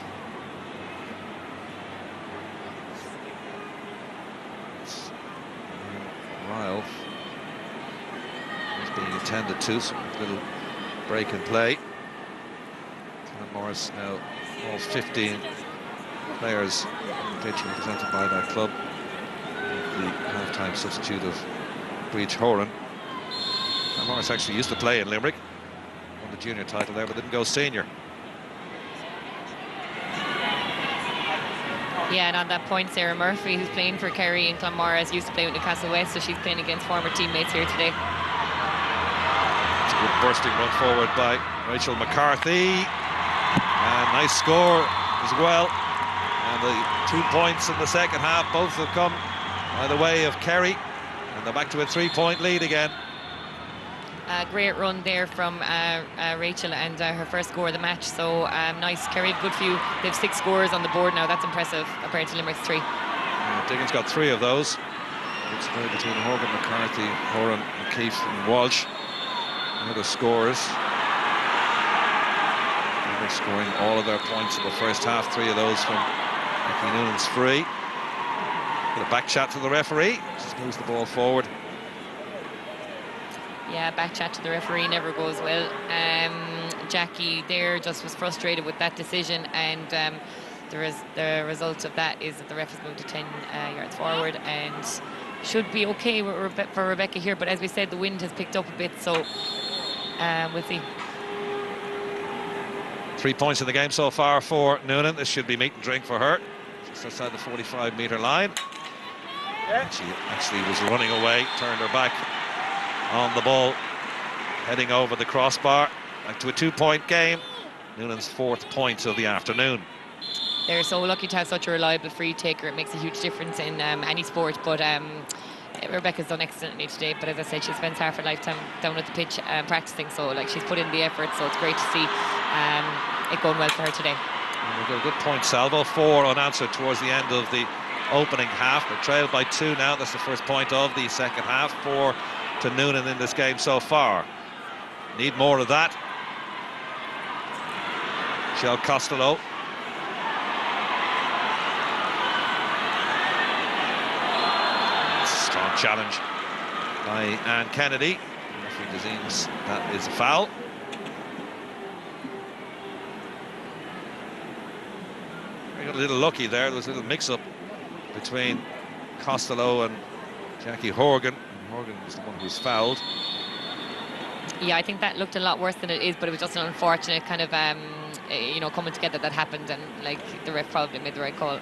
Speaker 7: Ryle is being attended to, so a little break in play. Clan Morris now all 15 players pitch represented by that club. The half-time substitute of Breach Horan. Clan Morris actually used to play in Limerick, won the junior title there, but didn't go senior.
Speaker 8: Yeah, and on that point, Sarah Murphy, who's playing for Kerry and Clonmorris, used to play with Newcastle West, so she's playing against former teammates here today.
Speaker 7: It's a good bursting run forward by Rachel McCarthy. And nice score as well. And the 2 points in the second half, both have come by the way of Kerry. And they're back to a 3-point lead again.
Speaker 8: A great run there from Rachel, and her first score of the match. So nice. Kerry have a good few. They have 6 scores on the board now. That's impressive compared to Limerick's 3.
Speaker 7: Diggin's got 3 of those. It's spread between Horgan, McCarthy, Horan, O'Keefe and Walsh. Other scorers. They're scoring all of their points in the first half. 3 of those from Nicky Noonan's free. Bit of back chat to the referee. Just moves the ball forward.
Speaker 8: Yeah, back chat to the referee never goes well. Jackie there just was frustrated with that decision, and the result of that is that the ref has moved to 10 yards forward and should be okay for Rebecca here. But as we said, the wind has picked up a bit, so we'll see. 3
Speaker 7: points in the game so far for Noonan. This should be meat and drink for her. She's just outside the 45-metre line. She actually was running away, turned her back on the ball, heading over the crossbar. Back to a 2-point game. Noonan's 4th point of the afternoon.
Speaker 8: They're so lucky to have such a reliable free taker. It makes a huge difference in any sport. But Rebecca's done excellently today. But as I said, she spends half her lifetime down at the pitch practicing. So like she's put in the effort. So it's great to see it going well for her today.
Speaker 7: And we've got a good point salvo, 4 unanswered towards the end of the opening half. They're trailed by 2 now. That's the first point of the second half. 4 to Noonan in this game so far. Need more of that. Michelle Costello. Strong challenge by Anne Kennedy. Referee deems that is a foul. We got a little lucky there. There was a little mix-up between Costello and Jackie Horgan. Horgan was the one who was fouled.
Speaker 8: Yeah, I think that looked a lot worse than it is, but it was just an unfortunate kind of, you know, coming together that happened, and like the ref probably made the right call.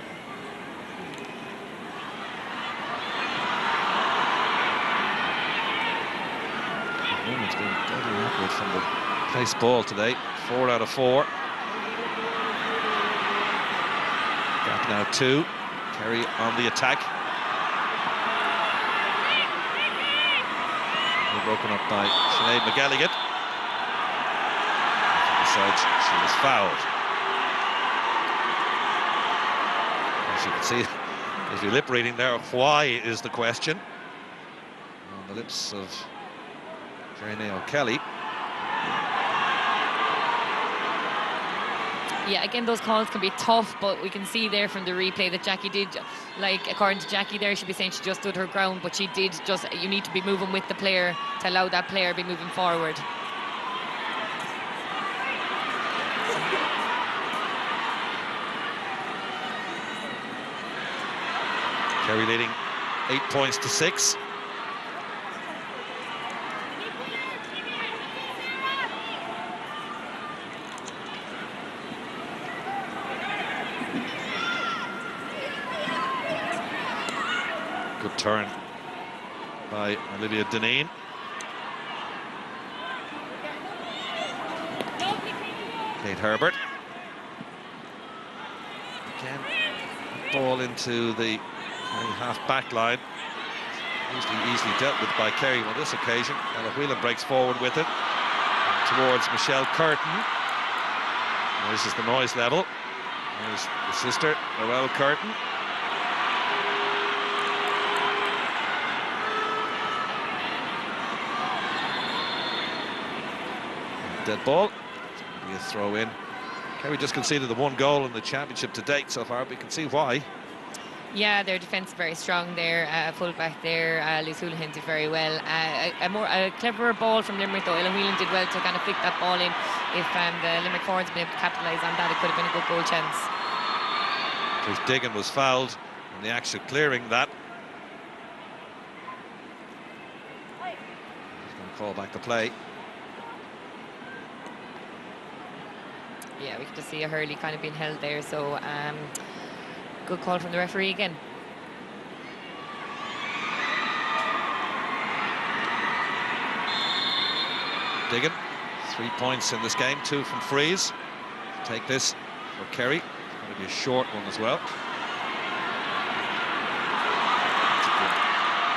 Speaker 7: Noonan's been deadly awkward from the place ball today. 4 out of 4. Gap now 2. Kerry on the attack. Broken up by Sinead McGilligan. Decides she was fouled. As you can see, as you're lip reading there, why is the question on the lips of Jane O'Kelly.
Speaker 8: Yeah, again, those calls can be tough, but we can see there from the replay that Jackie did, like, according to Jackie there, she'd be saying she just stood her ground, but she did just, you need to be moving with the player to allow that player to be moving forward.
Speaker 7: Kerry leading 8 points to 6. Good turn by Olivia Deneen. Kate Herbert. Again, ball into the half-back line. Easily dealt with by Kerry on this occasion. Ella Whelan breaks forward with it. And towards Michelle Curtin. And this is the noise level. There's the sister, Noelle Curtin. Dead ball. It's be a throw in. Kerry just conceded the 1 goal in the championship to date so far, but you can see why.
Speaker 8: Yeah, their defence is very strong there. Full back there, Liz Houlihan did very well. A cleverer ball from Limerick though. Ella Whelan did well to kind of flick that ball in. If the Limerick forwards had been able to capitalise on that, it could have been a good goal chance.
Speaker 7: Chris Diggin was fouled in the action clearing that. He's going to call back the play.
Speaker 8: Yeah, we can just see a Hurley kind of being held there, so good call from the referee again.
Speaker 7: Diggin, 3 points in this game, 2 from frees. Take this for Kerry. It's going to be a short one as well.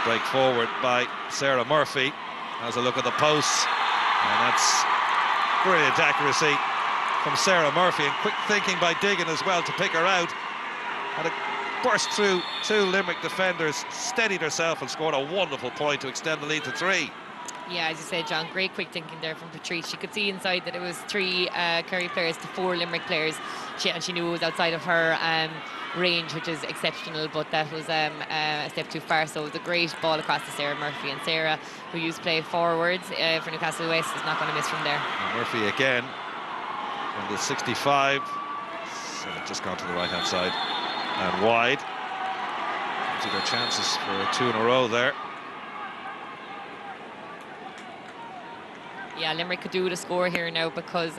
Speaker 7: Break forward by Sarah Murphy. Has a look at the posts, and that's brilliant accuracy from Sarah Murphy, and quick thinking by Diggin as well to pick her out. Had a burst through 2 Limerick defenders, steadied herself and scored a wonderful point to extend the lead to 3.
Speaker 8: Yeah, as you said, John, great quick thinking there from Patrice. She could see inside that it was 3 Kerry players to 4 Limerick players, and she knew it was outside of her range, which is exceptional, but that was a step too far. So it was a great ball across to Sarah Murphy, and Sarah, who used to play forwards for Newcastle West, is not going to miss from there.
Speaker 7: And Murphy again from the 65, so it's just gone to the right hand side and wide. To their chances for 2 in a row there.
Speaker 8: Yeah, Limerick could do with a score here now, because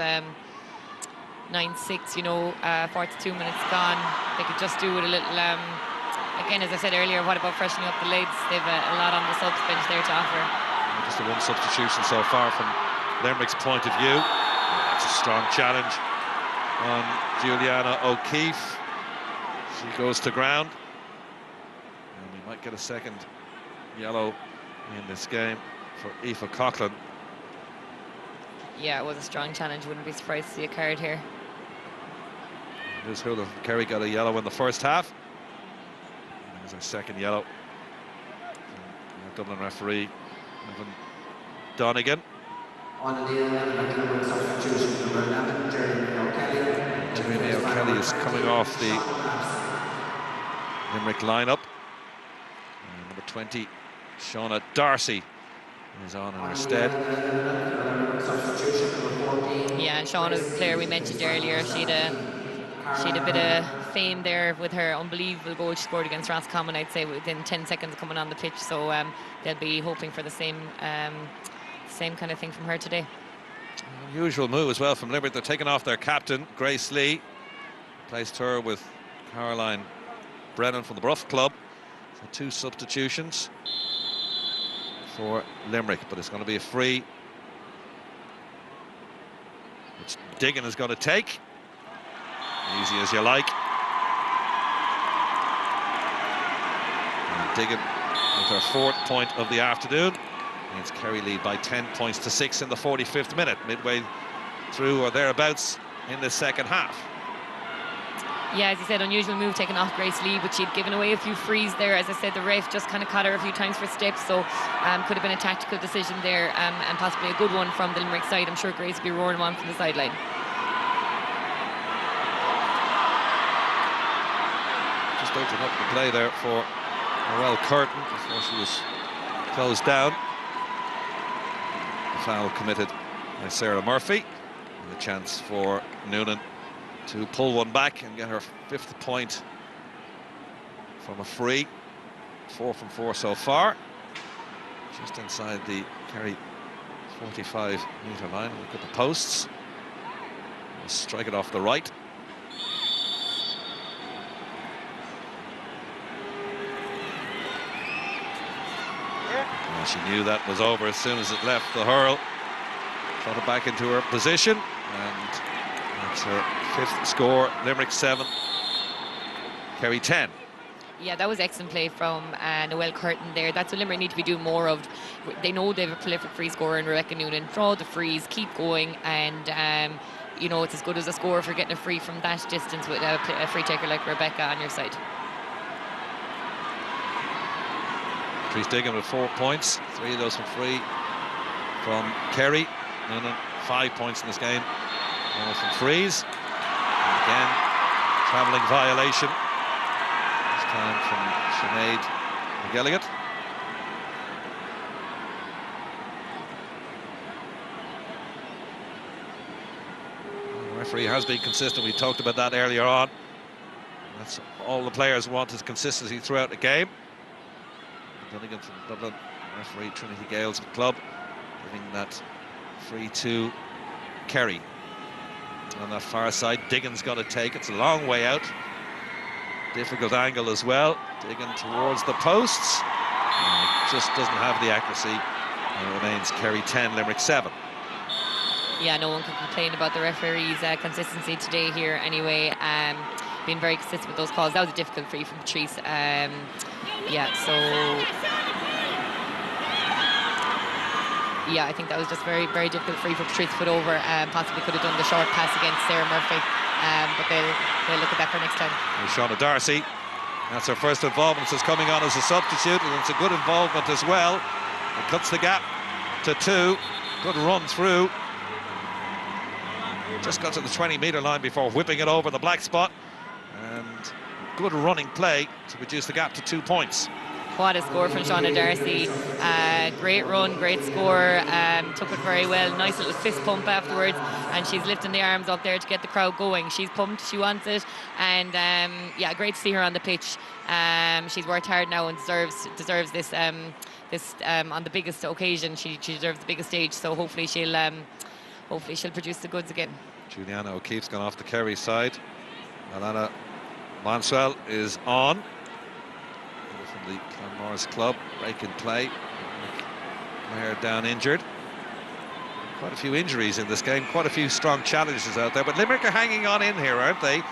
Speaker 8: 9-6, 42 minutes gone. They could just do it a little, again, as I said earlier, what about freshening up the lids? They've a lot on the subs bench there to offer.
Speaker 7: Just the one substitution so far from Limerick's point of view. It's a strong challenge on Juliana O'Keefe. She goes to ground. And we might get a second yellow in this game for Aoife Coughlin.
Speaker 8: Yeah, it was a strong challenge. Wouldn't be surprised to see a card here.
Speaker 7: Liz Hula from Kerry got a yellow in the first half. And there's our second yellow. Our Dublin referee, Evan Donegan.
Speaker 9: On the 11 substitution, number 11,
Speaker 7: Jeremy O'Kelly is coming off the Limerick lineup. And number 20, Shauna Darcy, is on in her stead.
Speaker 8: Yeah, and Shauna is a player we mentioned earlier. She had a bit of fame there with her unbelievable goal she scored against Roscommon, I'd say, within 10 seconds coming on the pitch. So they'll be hoping for the same kind of thing from her today.
Speaker 7: Unusual move as well from Limerick. They're taking off their captain, Grace Lee. Placed her with Caroline Brennan from the Bruff Club. So 2 substitutions for Limerick, but it's going to be a free, which Diggin is going to take. Easy as you like. And Diggin with her 4th point of the afternoon. Against Kerry lead by 10 points to 6 in the 45th minute, midway through or thereabouts in the second half.
Speaker 8: Yeah, as you said, unusual move taken off Grace Lee, but she'd given away a few frees there. As I said, the ref just kind of caught her a few times for steps, so could have been a tactical decision there, and possibly a good one from the Limerick side. I'm sure Grace will be roaring on from the sideline.
Speaker 7: Just opened up the play there for Noelle Curtin before she was closed down. The foul committed by Sarah Murphy, and a chance for Noonan to pull one back and get her 5th point from a free. 4 from 4 so far. Just inside the Kerry 45-metre line. Look at the posts. We'll strike it off the right. Well, she knew that was over as soon as it left the hurl. Got it back into her position, and that's her 5th score. Limerick 7, Kerry 10.
Speaker 8: Yeah, that was excellent play from Noelle Curtin there. That's what Limerick need to be doing more of. They know they have a prolific free scorer in Rebecca Noonan. Draw the frees, keep going, and it's as good as a score for getting a free from that distance with a free taker like Rebecca on your side.
Speaker 7: Patrice Diggin with 4 points, 3 of those from free from Kerry. Noonan 5 points in this game, all from frees. And again, travelling violation. This time from Sinead McGilligan. The referee has been consistent. We talked about that earlier on. That's all the players want, is consistency throughout the game. Dunnigan from Dublin, referee Trinity Gales Club, giving that free to Kerry. On that far side, Diggin's got to take. It's a long way out. Difficult angle as well. Diggin towards the posts. Just doesn't have the accuracy. And it remains Kerry 10, Limerick 7.
Speaker 8: Yeah, no one can complain about the referee's consistency today here anyway. Being very consistent with those calls. That was a difficult free from Patrice. I think that was just very, very difficult free for Patrice to put over. Possibly could have done the short pass against Sarah Murphy, but they'll look at that for next time.
Speaker 7: And Shauna Darcy, that's her first involvement since coming on as a substitute, and it's a good involvement as well. It cuts the gap to 2. Good run through. Just got to the 20-metre line before whipping it over the black spot, and good running play to reduce the gap to 2 points.
Speaker 8: What a score from Shauna Darcy. Great run, great score. Took it very well. Nice little fist pump afterwards, and she's lifting the arms up there to get the crowd going. She's pumped, she wants it, and great to see her on the pitch. She's worked hard now and deserves this on the biggest occasion. She deserves the biggest stage, so hopefully she'll produce the goods again.
Speaker 7: Juliana O'Keefe's gone off the Kerry side. Alana Manswell is on from the Clonmorris club. Break in play. Player down injured. Quite a few injuries in this game, quite a few strong challenges out there, but Limerick are hanging on in here, aren't they?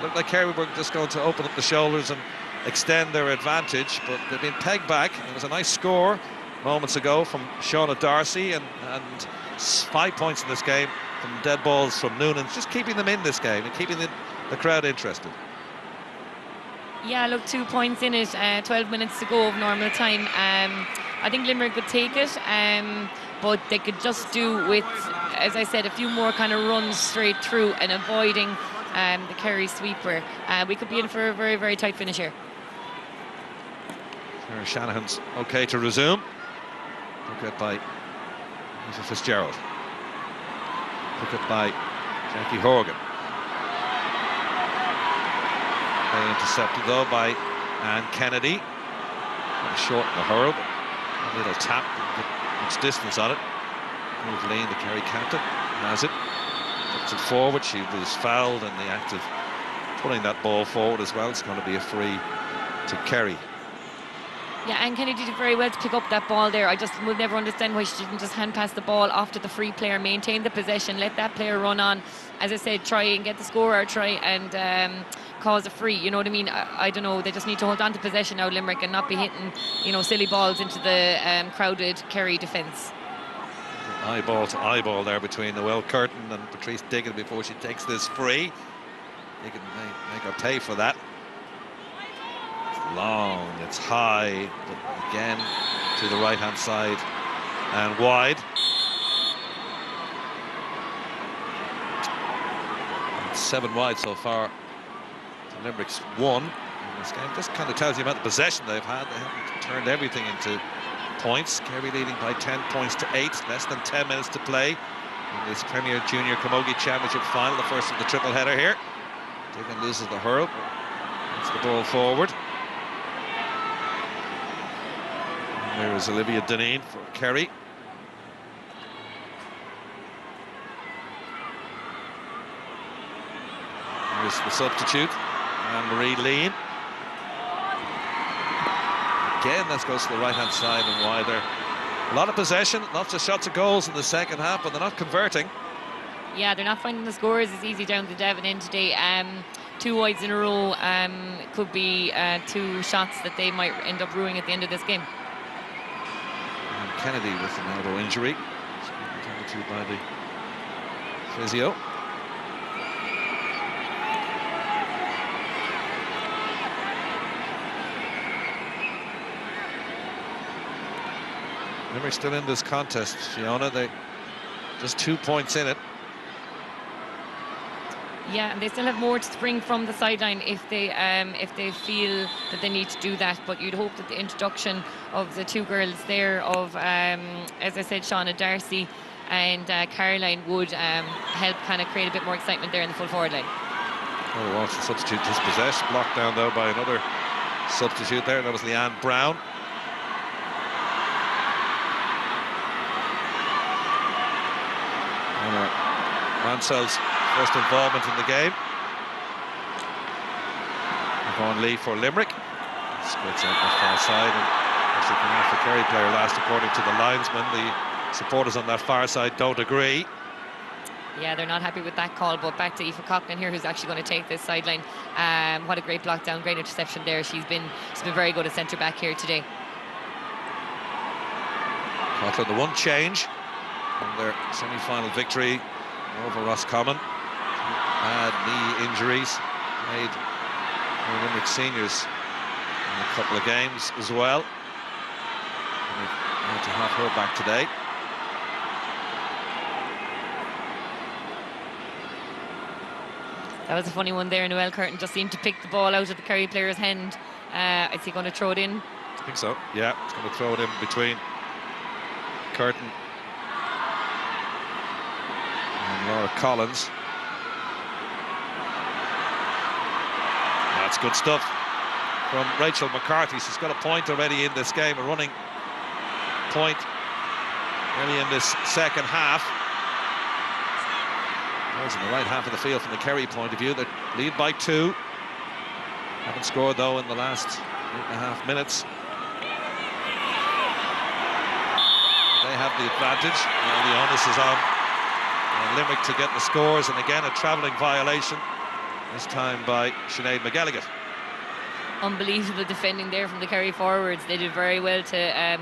Speaker 7: Look like Kerry were just going to open up the shoulders and extend their advantage, but they've been pegged back. It was a nice score moments ago from Shauna Darcy, and 5 points in this game from dead balls from Noonan, just keeping them in this game and keeping the crowd interested.
Speaker 8: Yeah, look, 2 points in it, 12 minutes to go of normal time. I think Limerick would take it, but they could just do with, as I said, a few more kind of runs straight through and avoiding the Kerry sweeper. We could be in for a very, very tight finish here.
Speaker 7: Sarah Shanahan's okay to resume. Pick up by Lisa Fitzgerald. Pick up by Jackie Horgan. They intercepted though by Anne Kennedy. Short in the hurl, but a little tap, didn't get much distance on it. Lean, the Kerry captain, has it. Puts it forward. She was fouled in the act of pulling that ball forward as well. It's going to be a free to Kerry.
Speaker 8: Yeah, and Kennedy did very well to pick up that ball there. I just will never understand why she didn't just hand pass the ball off to the free player, maintain the possession, let that player run on. As I said, try and get the score or try and cause a free. You know what I mean? I don't know. They just need to hold on to possession now, Limerick, and not be hitting, you know, silly balls into the crowded Kerry defence.
Speaker 7: Eyeball to eyeball there between Noelle Curtin and Patrice Diggin before she takes this free. Diggin make her pay for that. It's long, it's high, but again to the right hand side and wide. And 7 wide so far. Limerick's 1 in this game. Just kind of tells you about the possession they've had. They haven't turned everything into points. Kerry leading by 10 points to 8, less than 10 minutes to play in this Premier Junior Camogie Championship final, the first of the triple header here. Diggin loses the hurl, gets the ball forward. And there is Olivia Deneen for Kerry. There's the substitute, Anne-Marie Lean. Again, this goes to the right-hand side and wide there. A lot of possession, lots of shots of goals in the second half, but they're not converting.
Speaker 8: Yeah, they're not finding the scores as easy down the Devon end today. 2 wides in a row could be 2 shots that they might end up ruining at the end of this game.
Speaker 7: And Kennedy with an elbow injury. Attended to by the physio. Limerick still in this contest, Fiona. They just 2 points in it.
Speaker 8: Yeah, and they still have more to spring from the sideline if they feel that they need to do that. But you'd hope that the introduction of the 2 girls there of, as I said, Shauna Darcy and Caroline would help kind of create a bit more excitement there in the full forward line.
Speaker 7: Oh, watch the substitute dispossessed, blocked down though by another substitute there. That was Leanne Brown. Mansell's first involvement in the game. Yvonne Lee for Limerick. Splits out the far side and actually came off the Kerry player last, according to the linesman. The supporters on that far side don't agree.
Speaker 8: Yeah, they're not happy with that call, but back to Aoife Coughlin here, who's actually going to take this sideline. What a great block down, great interception there. She's been very good at centre back here today.
Speaker 7: Coughlin, the one change from their semi-final victory over Roscommon. Bad knee injuries made for Limerick seniors in a couple of games as well. And we've had to have her back today.
Speaker 8: That was a funny one there. Noelle Curtin just seemed to pick the ball out of the Kerry player's hand. Is he going to throw it in?
Speaker 7: I think so, yeah. It's going to throw it in between Curtin and Laura Collins. That's good stuff from Rachel McCarthy. She's got a point already in this game, a running point early in this second half. Scores in the right half of the field from the Kerry point of view. They lead by 2. Haven't scored though in the last 8.5 minutes. They have the advantage. Now the onus is on Limerick to get the scores, and again a travelling violation, this time by Sinead McElligott.
Speaker 8: Unbelievable defending there from the Kerry forwards. They did very well to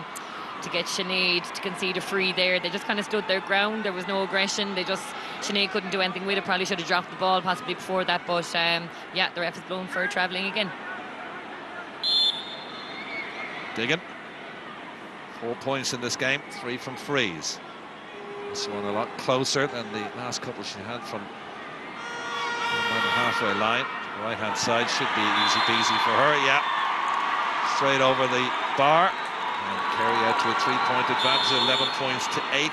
Speaker 8: get Sinead to concede a free there. They just kind of stood their ground. There was no aggression. Sinead couldn't do anything with it. Probably should have dropped the ball possibly before that, but yeah, the ref is blown for travelling again.
Speaker 7: Diggin, 4 points in this game, 3 from frees. This one a lot closer than the last couple she had from the halfway line. The right hand side should be easy peasy for her. Yeah, straight over the bar, and Kerry out to a 3-point advantage, 11 points to 8.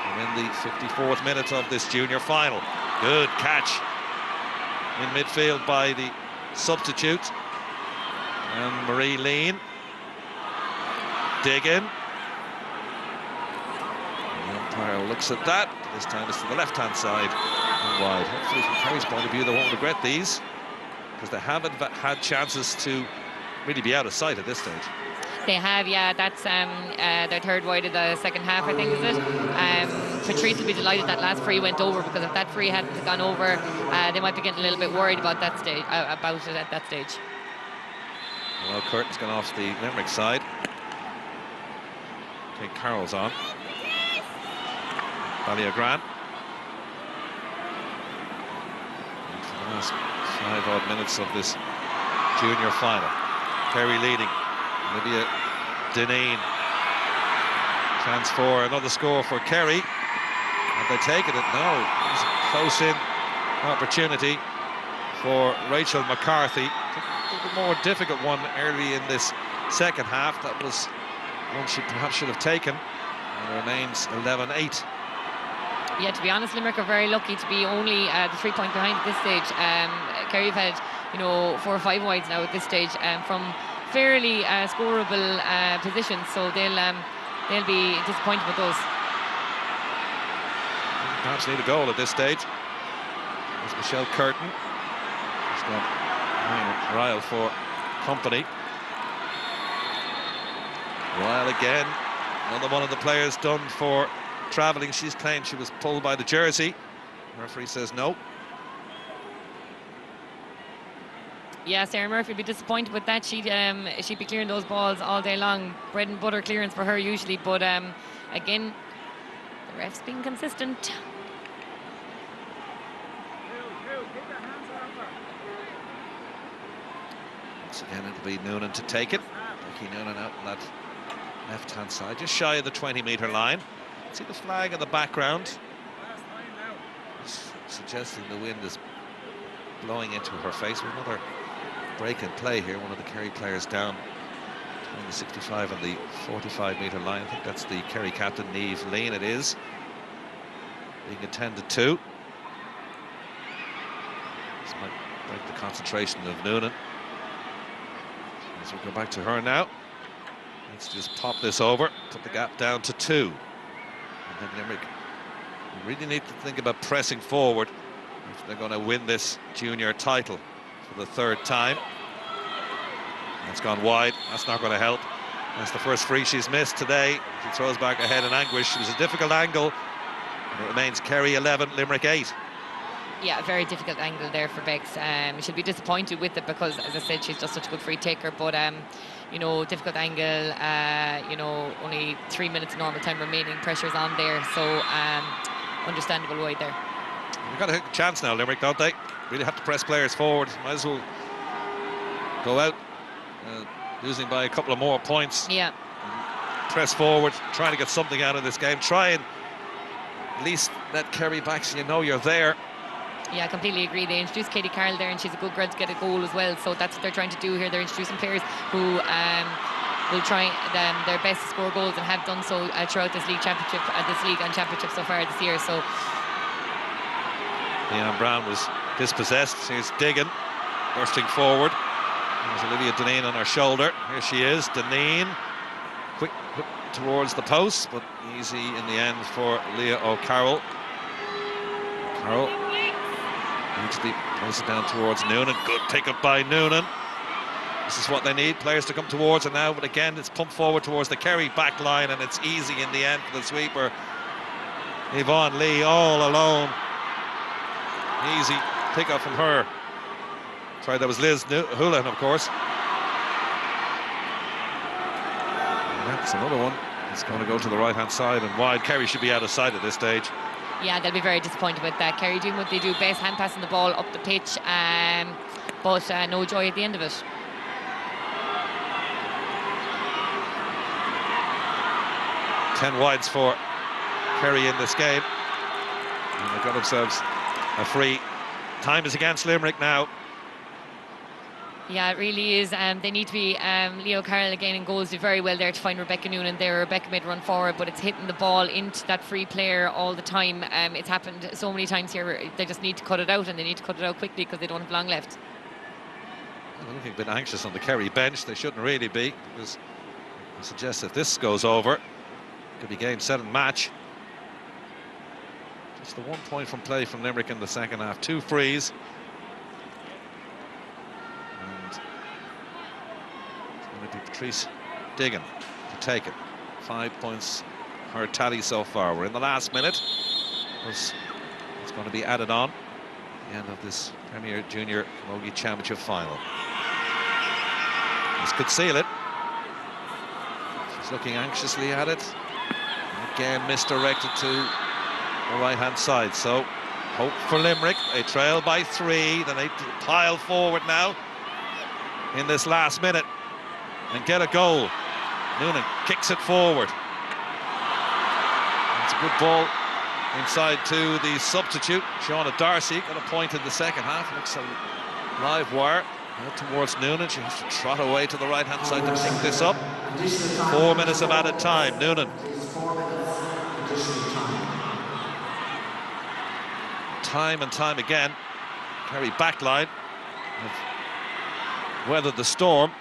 Speaker 7: And in the 54th minute of this junior final. Good catch in midfield by the substitute, and Marie Lean. Diggin. The umpire looks at that. This time it's to the left-hand side and wide. Hopefully, from Kerry's point of view, they won't regret these, because they haven't had chances to really be out of sight at this stage.
Speaker 8: They have, yeah. That's their third wide of the second half, I think, is it? Patrice will be delighted that last free went over, because if that free hadn't gone over, they might be getting a little bit worried about that stage, about it at that stage.
Speaker 7: Well, Curtin's gone off the Limerick side. Kate Carroll's on. Ballyagran. For the last 5 odd minutes of this junior final. Kerry leading. Olivia Dineen. Chance for another score for Kerry. Have they taken it? No. It was a close-in opportunity for Rachel McCarthy. A little more difficult one early in this second half. That was one she perhaps should have taken. And it remains 11-8.
Speaker 8: Yeah, to be honest, Limerick are very lucky to be only the 3-point behind at this stage. Kerry have had, 4 or 5 wides now at this stage from fairly scoreable positions, so they'll be disappointed with those.
Speaker 7: Perhaps need a goal at this stage. There's Michelle Curtin. She's got Ryle for company. Ryle again. Another one of the players done for travelling. She's claimed she was pulled by the jersey. The referee says no.
Speaker 8: Yeah, Sarah Murphy would be disappointed with that. She'd be clearing those balls all day long. Bread and butter clearance for her usually, but again, the ref's being consistent.
Speaker 7: Once again, it'll be Noonan to take it. Becky Noonan out on that left-hand side, just shy of the 20-metre line. See the flag in the background, suggesting the wind is blowing into her face. With another break in play here, one of the Kerry players down between the 65 and the 45-metre line. I think that's the Kerry captain, Niamh Lean. It is being attended to. This might break the concentration of Noonan. As we go back to her now. Let's just pop this over, put the gap down to 2. And then Limerick really need to think about pressing forward if they're going to win this junior title for the 3rd time. That's gone wide. That's not going to help. That's the first free she's missed today. She throws back ahead in anguish. It was a difficult angle. And it remains Kerry 11, Limerick 8.
Speaker 8: Yeah, a very difficult angle there for Bex. She'll be disappointed with it because, as I said, she's just such a good free taker. But difficult angle. Only 3 minutes normal time remaining. Pressure's on there, so understandable wide there.
Speaker 7: They've got a chance now, Limerick, don't they? Really have to press players forward. Might as well go out losing by a couple of more points.
Speaker 8: Yeah.
Speaker 7: Press forward, trying to get something out of this game. Try and at least let Kerry back so you know you're there.
Speaker 8: Yeah, I completely agree. They introduced Katie Carroll there, and she's a good girl to get a goal as well. So that's what they're trying to do here. They're introducing players who will try their best to score goals and have done so throughout this league and championship so far this year. So
Speaker 7: Leanne Brown was dispossessed. Here's Diggin bursting forward. There's Olivia Dineen on her shoulder. Here she is, Dineen. Quick whip towards the post, but easy in the end for Leah O'Carroll. Carroll Needs to place it down towards Noonan. Good pick up by Noonan. This is what they need, players to come towards it now, but again it's pumped forward towards the Kerry back line, and it's easy in the end for the sweeper. Yvonne Lee all alone. Easy pick up from her. Sorry, that was Liz Houlihan, of course. And that's another one. It's going to go to the right-hand side and wide. Kerry should be out of sight at this stage.
Speaker 8: Yeah, they'll be very disappointed with that. Kerry doing what they do best, hand passing the ball up the pitch, but no joy at the end of it.
Speaker 7: Ten wides for Kerry in this game. And they've got themselves a free. Time is against Limerick now.
Speaker 8: Yeah, it really is. They need to be Leo Carroll again in goals. Did very well there to find Rebecca Noonan there. Rebecca made a run forward, but it's hitting the ball into that free player all the time. It's happened so many times here. They just need to cut it out, and they need to cut it out quickly because they don't have long left.
Speaker 7: They're looking a bit anxious on the Kerry bench. They shouldn't really be, because I suggest if this goes over, it could be game, set and match. Just the 1 point from play from Limerick in the second half. 2 frees. It's going to be Patrice Diggin to take it. 5 points her tally so far. We're in the last minute. It's going to be added on at the end of this Premier Junior Camogie Championship final. This could seal it. She's looking anxiously at it. Again misdirected to the right-hand side. So hope for Limerick. They trail by 3. Then they pile forward now in this last minute and get a goal. Noonan kicks it forward. It's a good ball inside to the substitute, Shauna Darcy. Got a point in the second half. Looks a live wire out towards Noonan. She has to trot away to the right-hand side to pick this up. 4 minutes of added time. Noonan. Time and time again, Kerry backline have weathered the storm.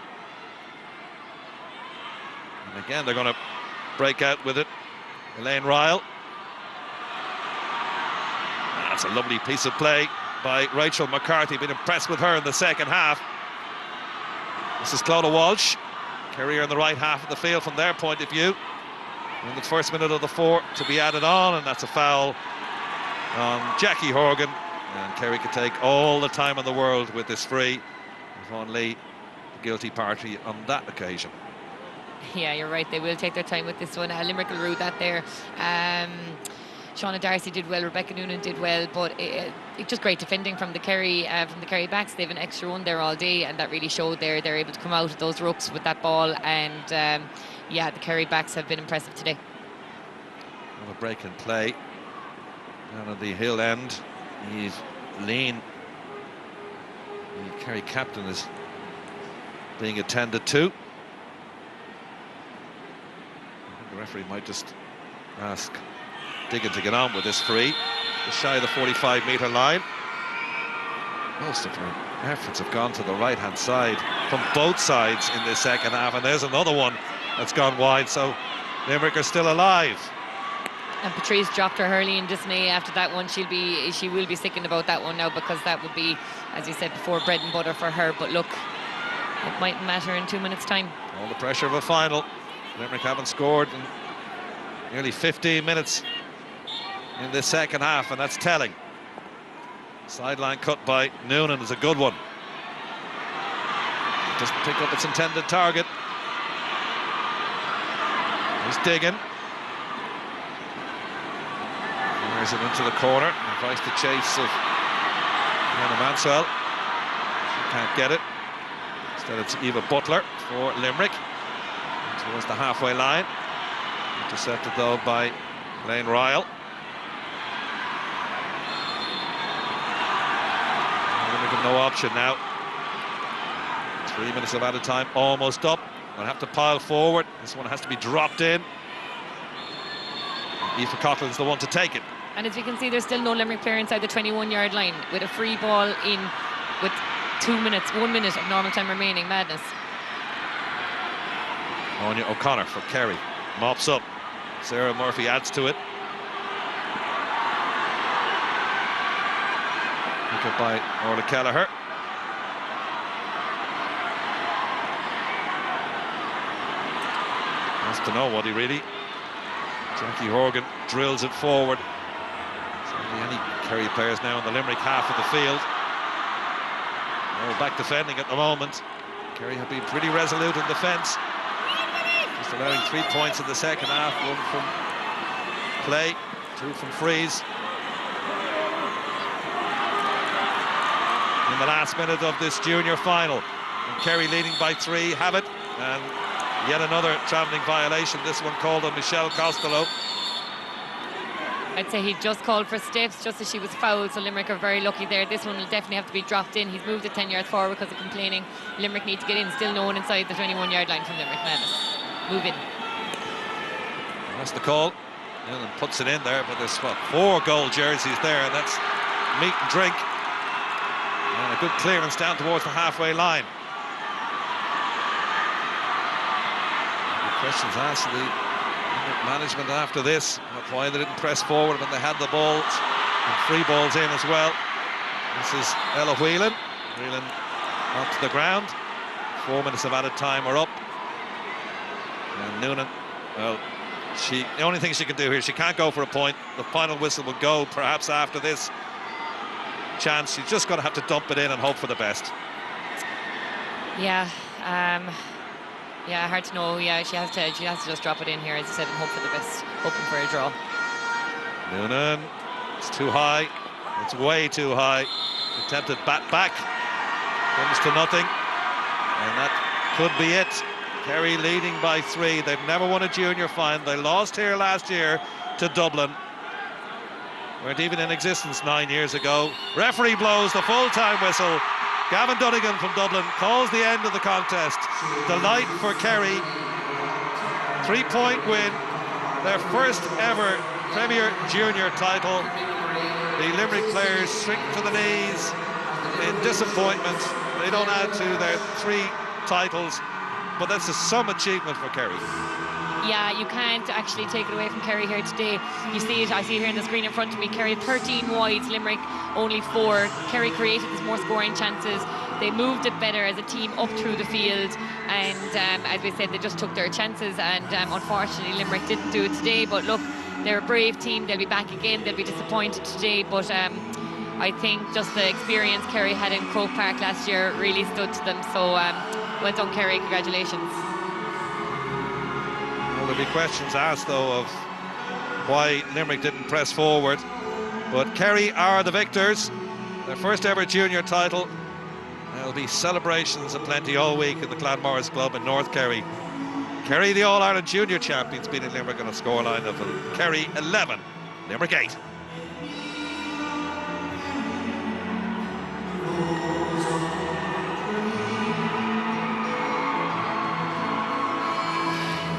Speaker 7: And again, they're going to break out with it. Elaine Ryle. That's a lovely piece of play by Rachel McCarthy. Been impressed with her in the second half. This is Clodagh Walsh. Kerry are in the right half of the field from their point of view. In the first minute of the 4 to be added on, and that's a foul on Jackie Horgan. And Kerry could take all the time in the world with this free. Yvonne Lee, the guilty party on that occasion.
Speaker 8: Yeah, you're right. They will take their time with this one. Limerick will rue that there. Shauna Darcy did well. Rebecca Noonan did well, but it just great defending from the Kerry backs. They have an extra one there all day, and that really showed there. They're able to come out of those rucks with that ball, and yeah, the Kerry backs have been impressive today.
Speaker 7: Another break in play down at the hill end. Eve Lean, the Kerry captain, is being attended to. The referee might just ask Diggin to get on with this free, just shy of the 45-metre line. Most of her efforts have gone to the right-hand side from both sides in this second half, and there's another one that's gone wide, so Limerick are still alive.
Speaker 8: And Patrice dropped her hurley in dismay after that one. She will be sickened about that one now, because that would be, as you said before, bread and butter for her. But look, it might matter in 2 minutes' time.
Speaker 7: All the pressure of a final. Limerick haven't scored in nearly 15 minutes in this second half, and that's telling. Sideline cut by Noonan is a good one. It doesn't pick up its intended target. He's Diggin. Fires it into the corner. Invites the chase of Anna Mansell. She can't get it. Instead it's Eva Butler for Limerick. Towards the halfway line. Intercepted though by Elaine Ryle. Limerick have no option now. 3 minutes of added time almost up. They'll have to pile forward. This one has to be dropped in. Aoife Coughlin's the one to take it.
Speaker 8: And as you can see, there's still no Limerick player inside the 21-yard line with a free ball in with 1 minute of normal time remaining. Madness.
Speaker 7: Anya O'Connor for Kerry. Mops up. Sarah Murphy adds to it. Pick up by Orla Kelleher. Has to know what he really. Jackie Horgan drills it forward. Certainly any Kerry players now in the Limerick half of the field. Back defending at the moment. Kerry have been pretty resolute in defence. Just allowing 3 points in the second half. 1 from play, 2 from frees. In the last minute of this junior final. And Kerry leading by 3 have it. And yet another travelling violation. This one called on Michelle Costello.
Speaker 8: I'd say he just called for stiffs just as she was fouled, so Limerick are very lucky there. This one will definitely have to be dropped in. He's moved it 10 yards forward because of complaining. Limerick need to get in. Still no one inside the 21-yard line from Limerick. Madness. Move in.
Speaker 7: That's the call. And puts it in there, but there's what, 4 gold jerseys there, and that's meat and drink. And a good clearance down towards the halfway line. Good questions asked of the management after this, why they didn't press forward when they had the balls, and free balls in as well. This is Ella Whelan. Whelan onto the ground. 4 minutes of added time are up. And Noonan, well, the only thing she can do here, she can't go for a point. The final whistle will go perhaps after this chance. She's just going to have to dump it in and hope for the best.
Speaker 8: Yeah, yeah, hard to know. Yeah, she has to just drop it in here, as I said, and hope for the best, hoping for a draw.
Speaker 7: Noonan, it's too high. It's way too high. Attempted bat back, comes to nothing, and that could be it. Kerry leading by 3. They've never won a junior final. They lost here last year to Dublin. Weren't even in existence 9 years ago. Referee blows the full-time whistle. Gavin Dunnigan from Dublin calls the end of the contest. Delight for Kerry. 3-point win. Their first ever Premier Junior title. The Limerick players shrink to the knees in disappointment. They don't add to their 3 titles, but that's some achievement for Kerry.
Speaker 8: Yeah, you can't actually take it away from Kerry here today. You see it, I see it here on the screen in front of me. Kerry 13 wides, Limerick only 4. Kerry created more scoring chances. They moved it better as a team up through the field, and as we said, they just took their chances, and unfortunately Limerick didn't do it today. But look, they're a brave team. They'll be back again. They'll be disappointed today, but I think just the experience Kerry had in Croke Park last year really stood to them. So well done, Kerry. Congratulations.
Speaker 7: There'll be questions asked though of why Limerick didn't press forward, but Kerry are the victors, their first ever junior title. There'll be celebrations aplenty all week at the Clanmorris Club in North Kerry. Kerry, the All-Ireland Junior champions, beating Limerick on a scoreline of Kerry 11, Limerick 8.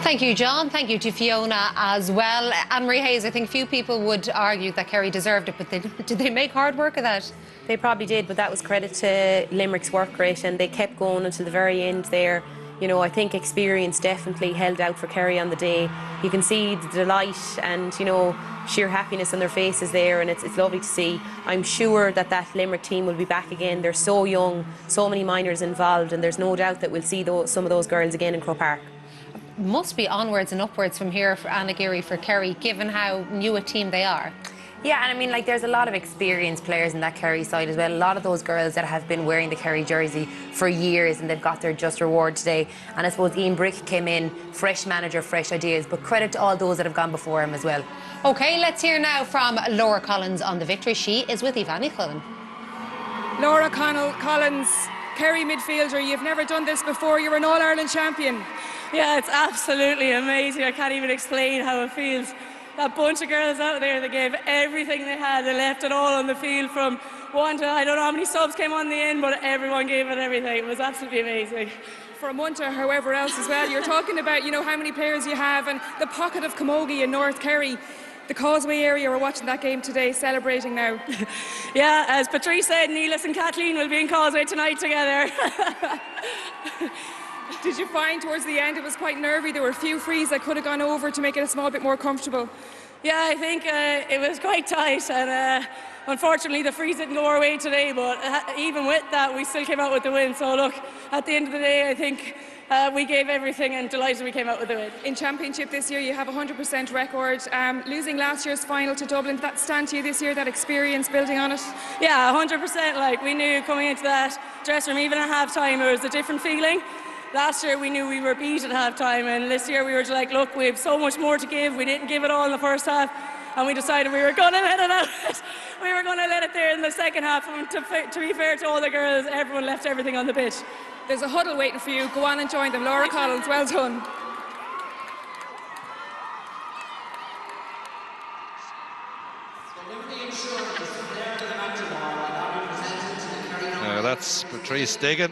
Speaker 1: Thank you, John. Thank you to Fiona as well. Anne-Marie Hayes, I think few people would argue that Kerry deserved it, but did they make hard work of that?
Speaker 3: They probably did, but that was credit to Limerick's work rate, and they kept going until the very end there. You know, I think experience definitely held out for Kerry on the day. You can see the delight and, you know, sheer happiness on their faces there, and it's lovely to see. I'm sure that Limerick team will be back again. They're so young, so many minors involved, and there's no doubt that we'll see some of those girls again in Croke Park.
Speaker 1: Must be onwards and upwards from here for Anna Geary, for Kerry, given how new a team they are.
Speaker 4: Yeah, and I mean, like, there's a lot of experienced players in that Kerry side as well. A lot of those girls that have been wearing the Kerry jersey for years, and they've got their just reward today. And I suppose Ian Brick came in, fresh manager, fresh ideas, but credit to all those that have gone before him as well.
Speaker 1: OK, let's hear now from Laura Collins on the victory. She is with Ivani Cullen.
Speaker 10: Laura Collins, Kerry midfielder, you've never done this before, you're an All-Ireland champion.
Speaker 11: Yeah, it's absolutely amazing. I can't even explain how it feels. That bunch of girls out there, they gave everything they had. They left it all on the field from 1 to, I don't know how many subs came on the end, but everyone gave it everything. It was absolutely amazing.
Speaker 10: From 1 to however else as well. You're talking about, you know, how many players you have, and the pocket of camogie in North Kerry. The Causeway area, we're watching that game today, celebrating now.
Speaker 11: Yeah, as Patrice said, Neelis and Kathleen will be in Causeway tonight together.
Speaker 10: Did you find towards the end it was quite nervy? There were a few frees that could have gone over to make it a small bit more comfortable.
Speaker 11: Yeah, I think it was quite tight, and unfortunately the frees didn't go our way today, but even with that we still came out with the win. So look, at the end of the day I think we gave everything and delighted we came out with the win.
Speaker 10: In Championship this year you have a 100% record. Losing last year's final to Dublin, did that stand to you this year, that experience building on it?
Speaker 11: Yeah, 100%. Like, we knew coming into that dressing room, even at half time, it was a different feeling. Last year we knew we were beat at half time, and this year we were just like, look, we have so much more to give. We didn't give it all in the first half, and we decided we were going to let it out. We were going to let it there in the second half, and to be fair to all the girls, everyone left everything on the pitch.
Speaker 10: There's a huddle waiting for you. Go on and join them. Laura Collins, well done.
Speaker 7: That's Patrice Diggin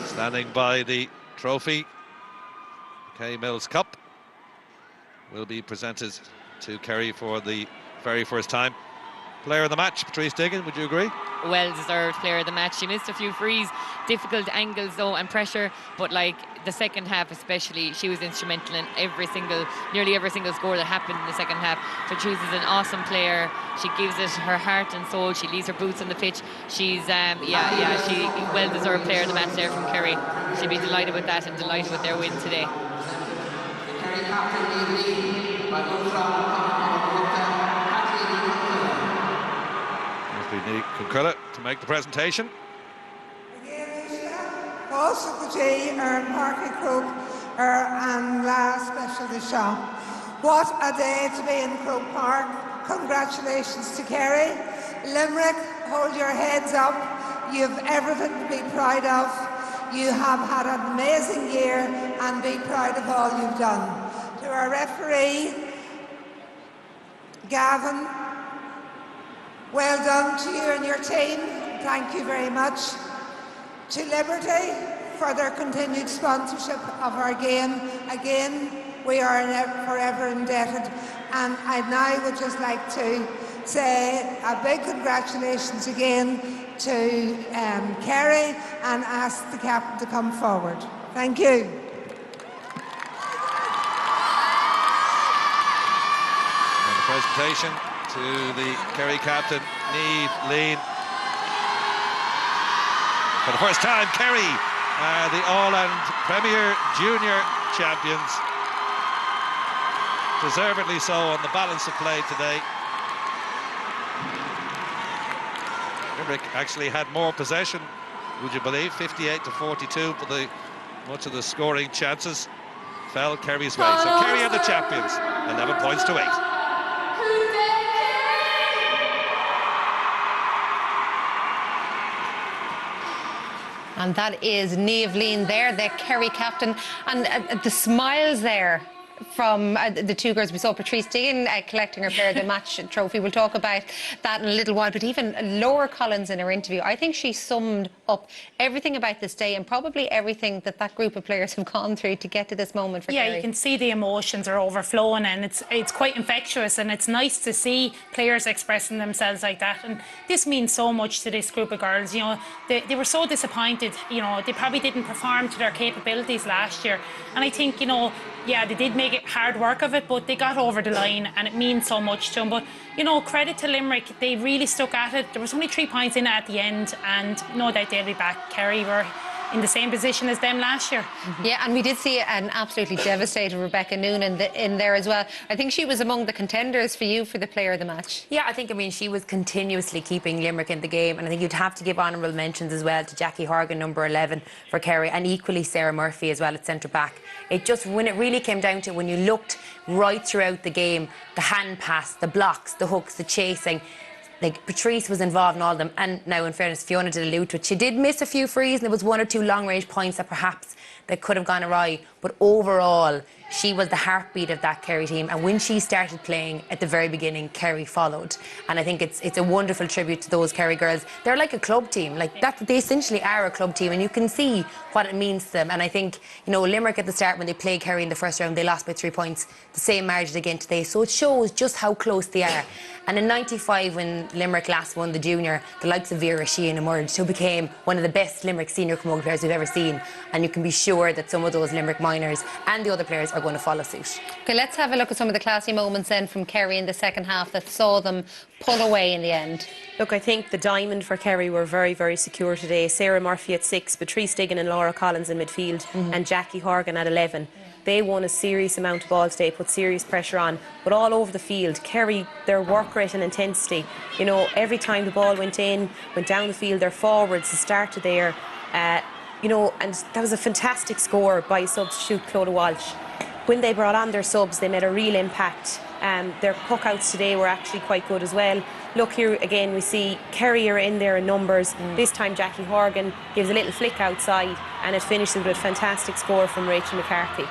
Speaker 7: standing by the trophy. K Mills Cup will be presented to Kerry for the very first time. Player of the match, Patrice Diggin, would you agree?
Speaker 8: Well-deserved player of the match. She missed a few frees, difficult angles though and pressure, but like the second half especially, she was instrumental in nearly every single score that happened in the second half. Patrice is an awesome player. She gives it her heart and soul. She leaves her boots on the pitch. She's she well-deserved player of the match there from Kerry. She'll be delighted with that and delighted with their win today.
Speaker 9: Kerry captain lead by
Speaker 7: We need Concurra to make the presentation.
Speaker 12: Also, the G, Parky Crook, and last special the shop. What a day to be in Croke Park. Congratulations to Kerry. Limerick, hold your heads up. You've everything to be proud of. You have had an amazing year and be proud of all you've done. To our referee, Gavin, well done to you and your team. Thank you very much. To Liberty for their continued sponsorship of our game. Again, we are forever indebted. And I now would just like to say a big congratulations again to Kerry and ask the captain to come forward. Thank you.
Speaker 7: And the presentation to the Kerry captain, Niamh Lean. For the first time, Kerry are the All-Ireland Premier Junior champions. Deservedly so on the balance of play today. Limerick actually had more possession, would you believe, 58-42, but much of the scoring chances fell Kerry's way. So Kerry are the champions, 11 points to 8.
Speaker 1: And that is Niamh Lean there, the Kerry captain. And the smiles there from the two girls. We saw Patrice Diggin collecting her player of the match trophy. We'll talk about that in a little while. But even Laura Collins in her interview, I think she summed up everything about this day and probably everything that group of players have gone through to get to this moment for Kerry.
Speaker 2: Yeah, you can see the emotions are overflowing, and it's quite infectious, and it's nice to see players expressing themselves like that. And this means so much to this group of girls. You know, they were so disappointed. You know, they probably didn't perform to their capabilities last year, and I think, you know, yeah, they did make it hard work of it, but they got over the line, and it means so much to them. But, you know, credit to Limerick, they really stuck at it. There was only 3 points in it at the end, and no doubt they'll be back. Kerry were in the same position as them last year.
Speaker 1: Yeah, and we did see an absolutely devastated Rebecca Noonan in there as well. I think she was among the contenders for you for the player of the match.
Speaker 3: Yeah, I mean, she was continuously keeping Limerick in the game, and I think you'd have to give honourable mentions as well to Jackie Horgan, number 11 for Kerry, and equally Sarah Murphy as well at centre back. It just, when it really came down to, when you looked right throughout the game, the hand pass, the blocks, the hooks, the chasing, like, Patrice was involved in all of them. And now, in fairness, Fiona did allude to it. She did miss a few frees, and there was 1 or 2 long-range points that perhaps that could have gone awry.
Speaker 4: But overall, she was the heartbeat of that Kerry team, and when she started playing at the very beginning, Kerry followed. And I think it's a wonderful tribute to those Kerry girls. They're like a club team, like that. They essentially are a club team, and you can see what it means to them. And I think, you know, Limerick at the start, when they played Kerry in the first round, they lost by 3 points, the same margin again today. So it shows just how close they are. And in '95, when Limerick last won the junior, the likes of Vera Sheehan emerged, who became one of the best Limerick senior camogie players we've ever seen. And you can be sure that some of those Limerick minors and the other players are going to follow suit.
Speaker 1: Okay, let's have a look at some of the classy moments then from Kerry in the second half that saw them pull away in the end.
Speaker 3: Look, I think the diamond for Kerry were very, very secure today. Sarah Murphy at 6, Patrice Diggin and Laura Collins in midfield, and Jackie Horgan at 11. They won a serious amount of ball today, put serious pressure on, but all over the field, Kerry, their work rate and intensity, you know, every time the ball went in, went down the field, their forwards started there, you know, and that was a fantastic score by substitute Clodagh Walsh. When they brought on their subs, they made a real impact. Their puck-outs today were actually quite good as well. Look here again, we see Kerry are in there in numbers. This time Jackie Horgan gives a little flick outside, and it finishes with a fantastic score from Rachel McCarthy.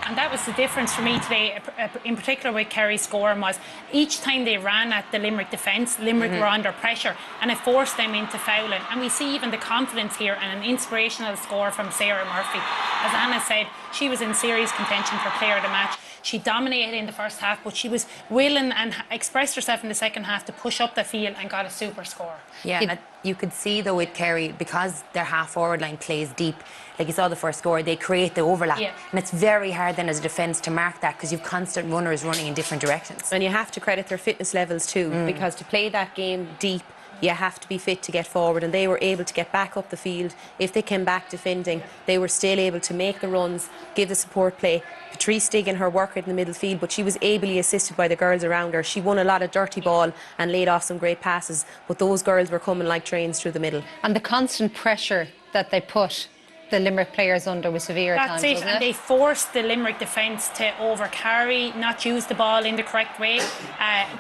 Speaker 2: And that was the difference for me today, in particular with Kerry's scoring, was each time they ran at the Limerick defence, Limerick were under pressure, and it forced them into fouling. And we see even the confidence here, and an inspirational score from Sarah Murphy. As Anna said, she was in serious contention for player of the match. She dominated in the first half, but she was willing and expressed herself in the second half to push up the field and got a super score.
Speaker 4: Yeah, you could see though with Kerry, because their half-forward line plays deep, like you saw the first score, they create the overlap.
Speaker 2: Yeah.
Speaker 4: And it's very hard then as a defence to mark that, because you've constant runners running in different directions.
Speaker 3: And you have to credit their fitness levels too, because to play that game deep, you have to be fit to get forward, and they were able to get back up the field. If they came back defending, they were still able to make the runs, give the support play. Patrice Diggin, her work in the middle field, but she was ably assisted by the girls around her. She won a lot of dirty ball and laid off some great passes, but those girls were coming like trains through the middle.
Speaker 1: And the constant pressure that they put the Limerick players under was severe at times, wasn't it?
Speaker 2: And they forced the Limerick defence to overcarry, not use the ball in the correct way,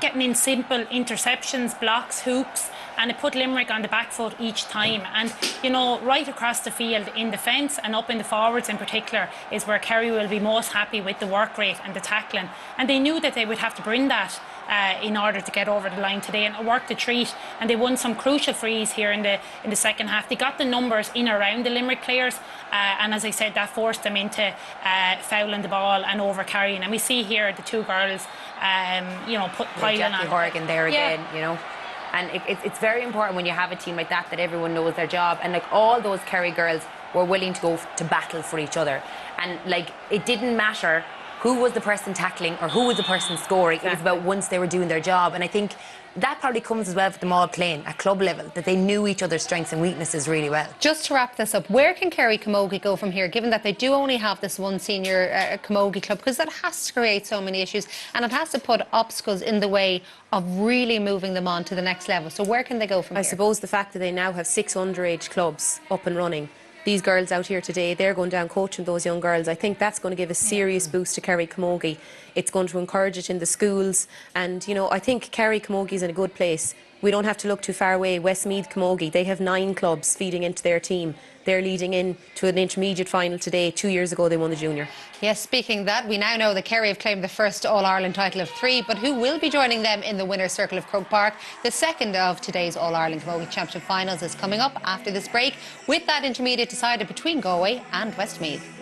Speaker 2: getting in simple interceptions, blocks, hoops, and it put Limerick on the back foot each time. And, you know, right across the field, in defence and up in the forwards in particular, is where Kerry will be most happy with the work rate and the tackling. And they knew that they would have to bring that in order to get over the line today, and it worked a treat. And they won some crucial frees here in the second half. They got the numbers in around the Limerick players, and as I said, that forced them into fouling the ball and over carrying. And we see here the two girls, you know, piling on.
Speaker 4: Jackie Horgan there again, you know. And it's very important when you have a team like that everyone knows their job. And like all those Kerry girls were willing to go to battle for each other. And like it didn't matter who was the person tackling or who was the person scoring. Exactly. It was about once they were doing their job. And I think that probably comes as well with them all playing at club level, that they knew each other's strengths and weaknesses really well.
Speaker 1: Just to wrap this up, where can Kerry Camogie go from here, given that they do only have this one senior Camogie club, because that has to create so many issues and it has to put obstacles in the way of really moving them on to the next level. So where can they go from here?
Speaker 3: I suppose the fact that they now have 6 underage clubs up and running, these girls out here today, they're going down coaching those young girls. I think that's going to give a serious boost to Kerry Camogie. It's going to encourage it in the schools, and you know, I think Kerry Camogie is in a good place. We don't have to look too far away. Westmeath Camogie, they have 9 clubs feeding into their team. They're leading in to an intermediate final today. 2 years ago they won the junior.
Speaker 1: Yes, speaking of that, we now know that Kerry have claimed the first All-Ireland title of 3, but who will be joining them in the winner's circle of Croke Park? The second of today's All-Ireland Camogie Championship finals is coming up after this break, with that intermediate decided between Galway and Westmeath.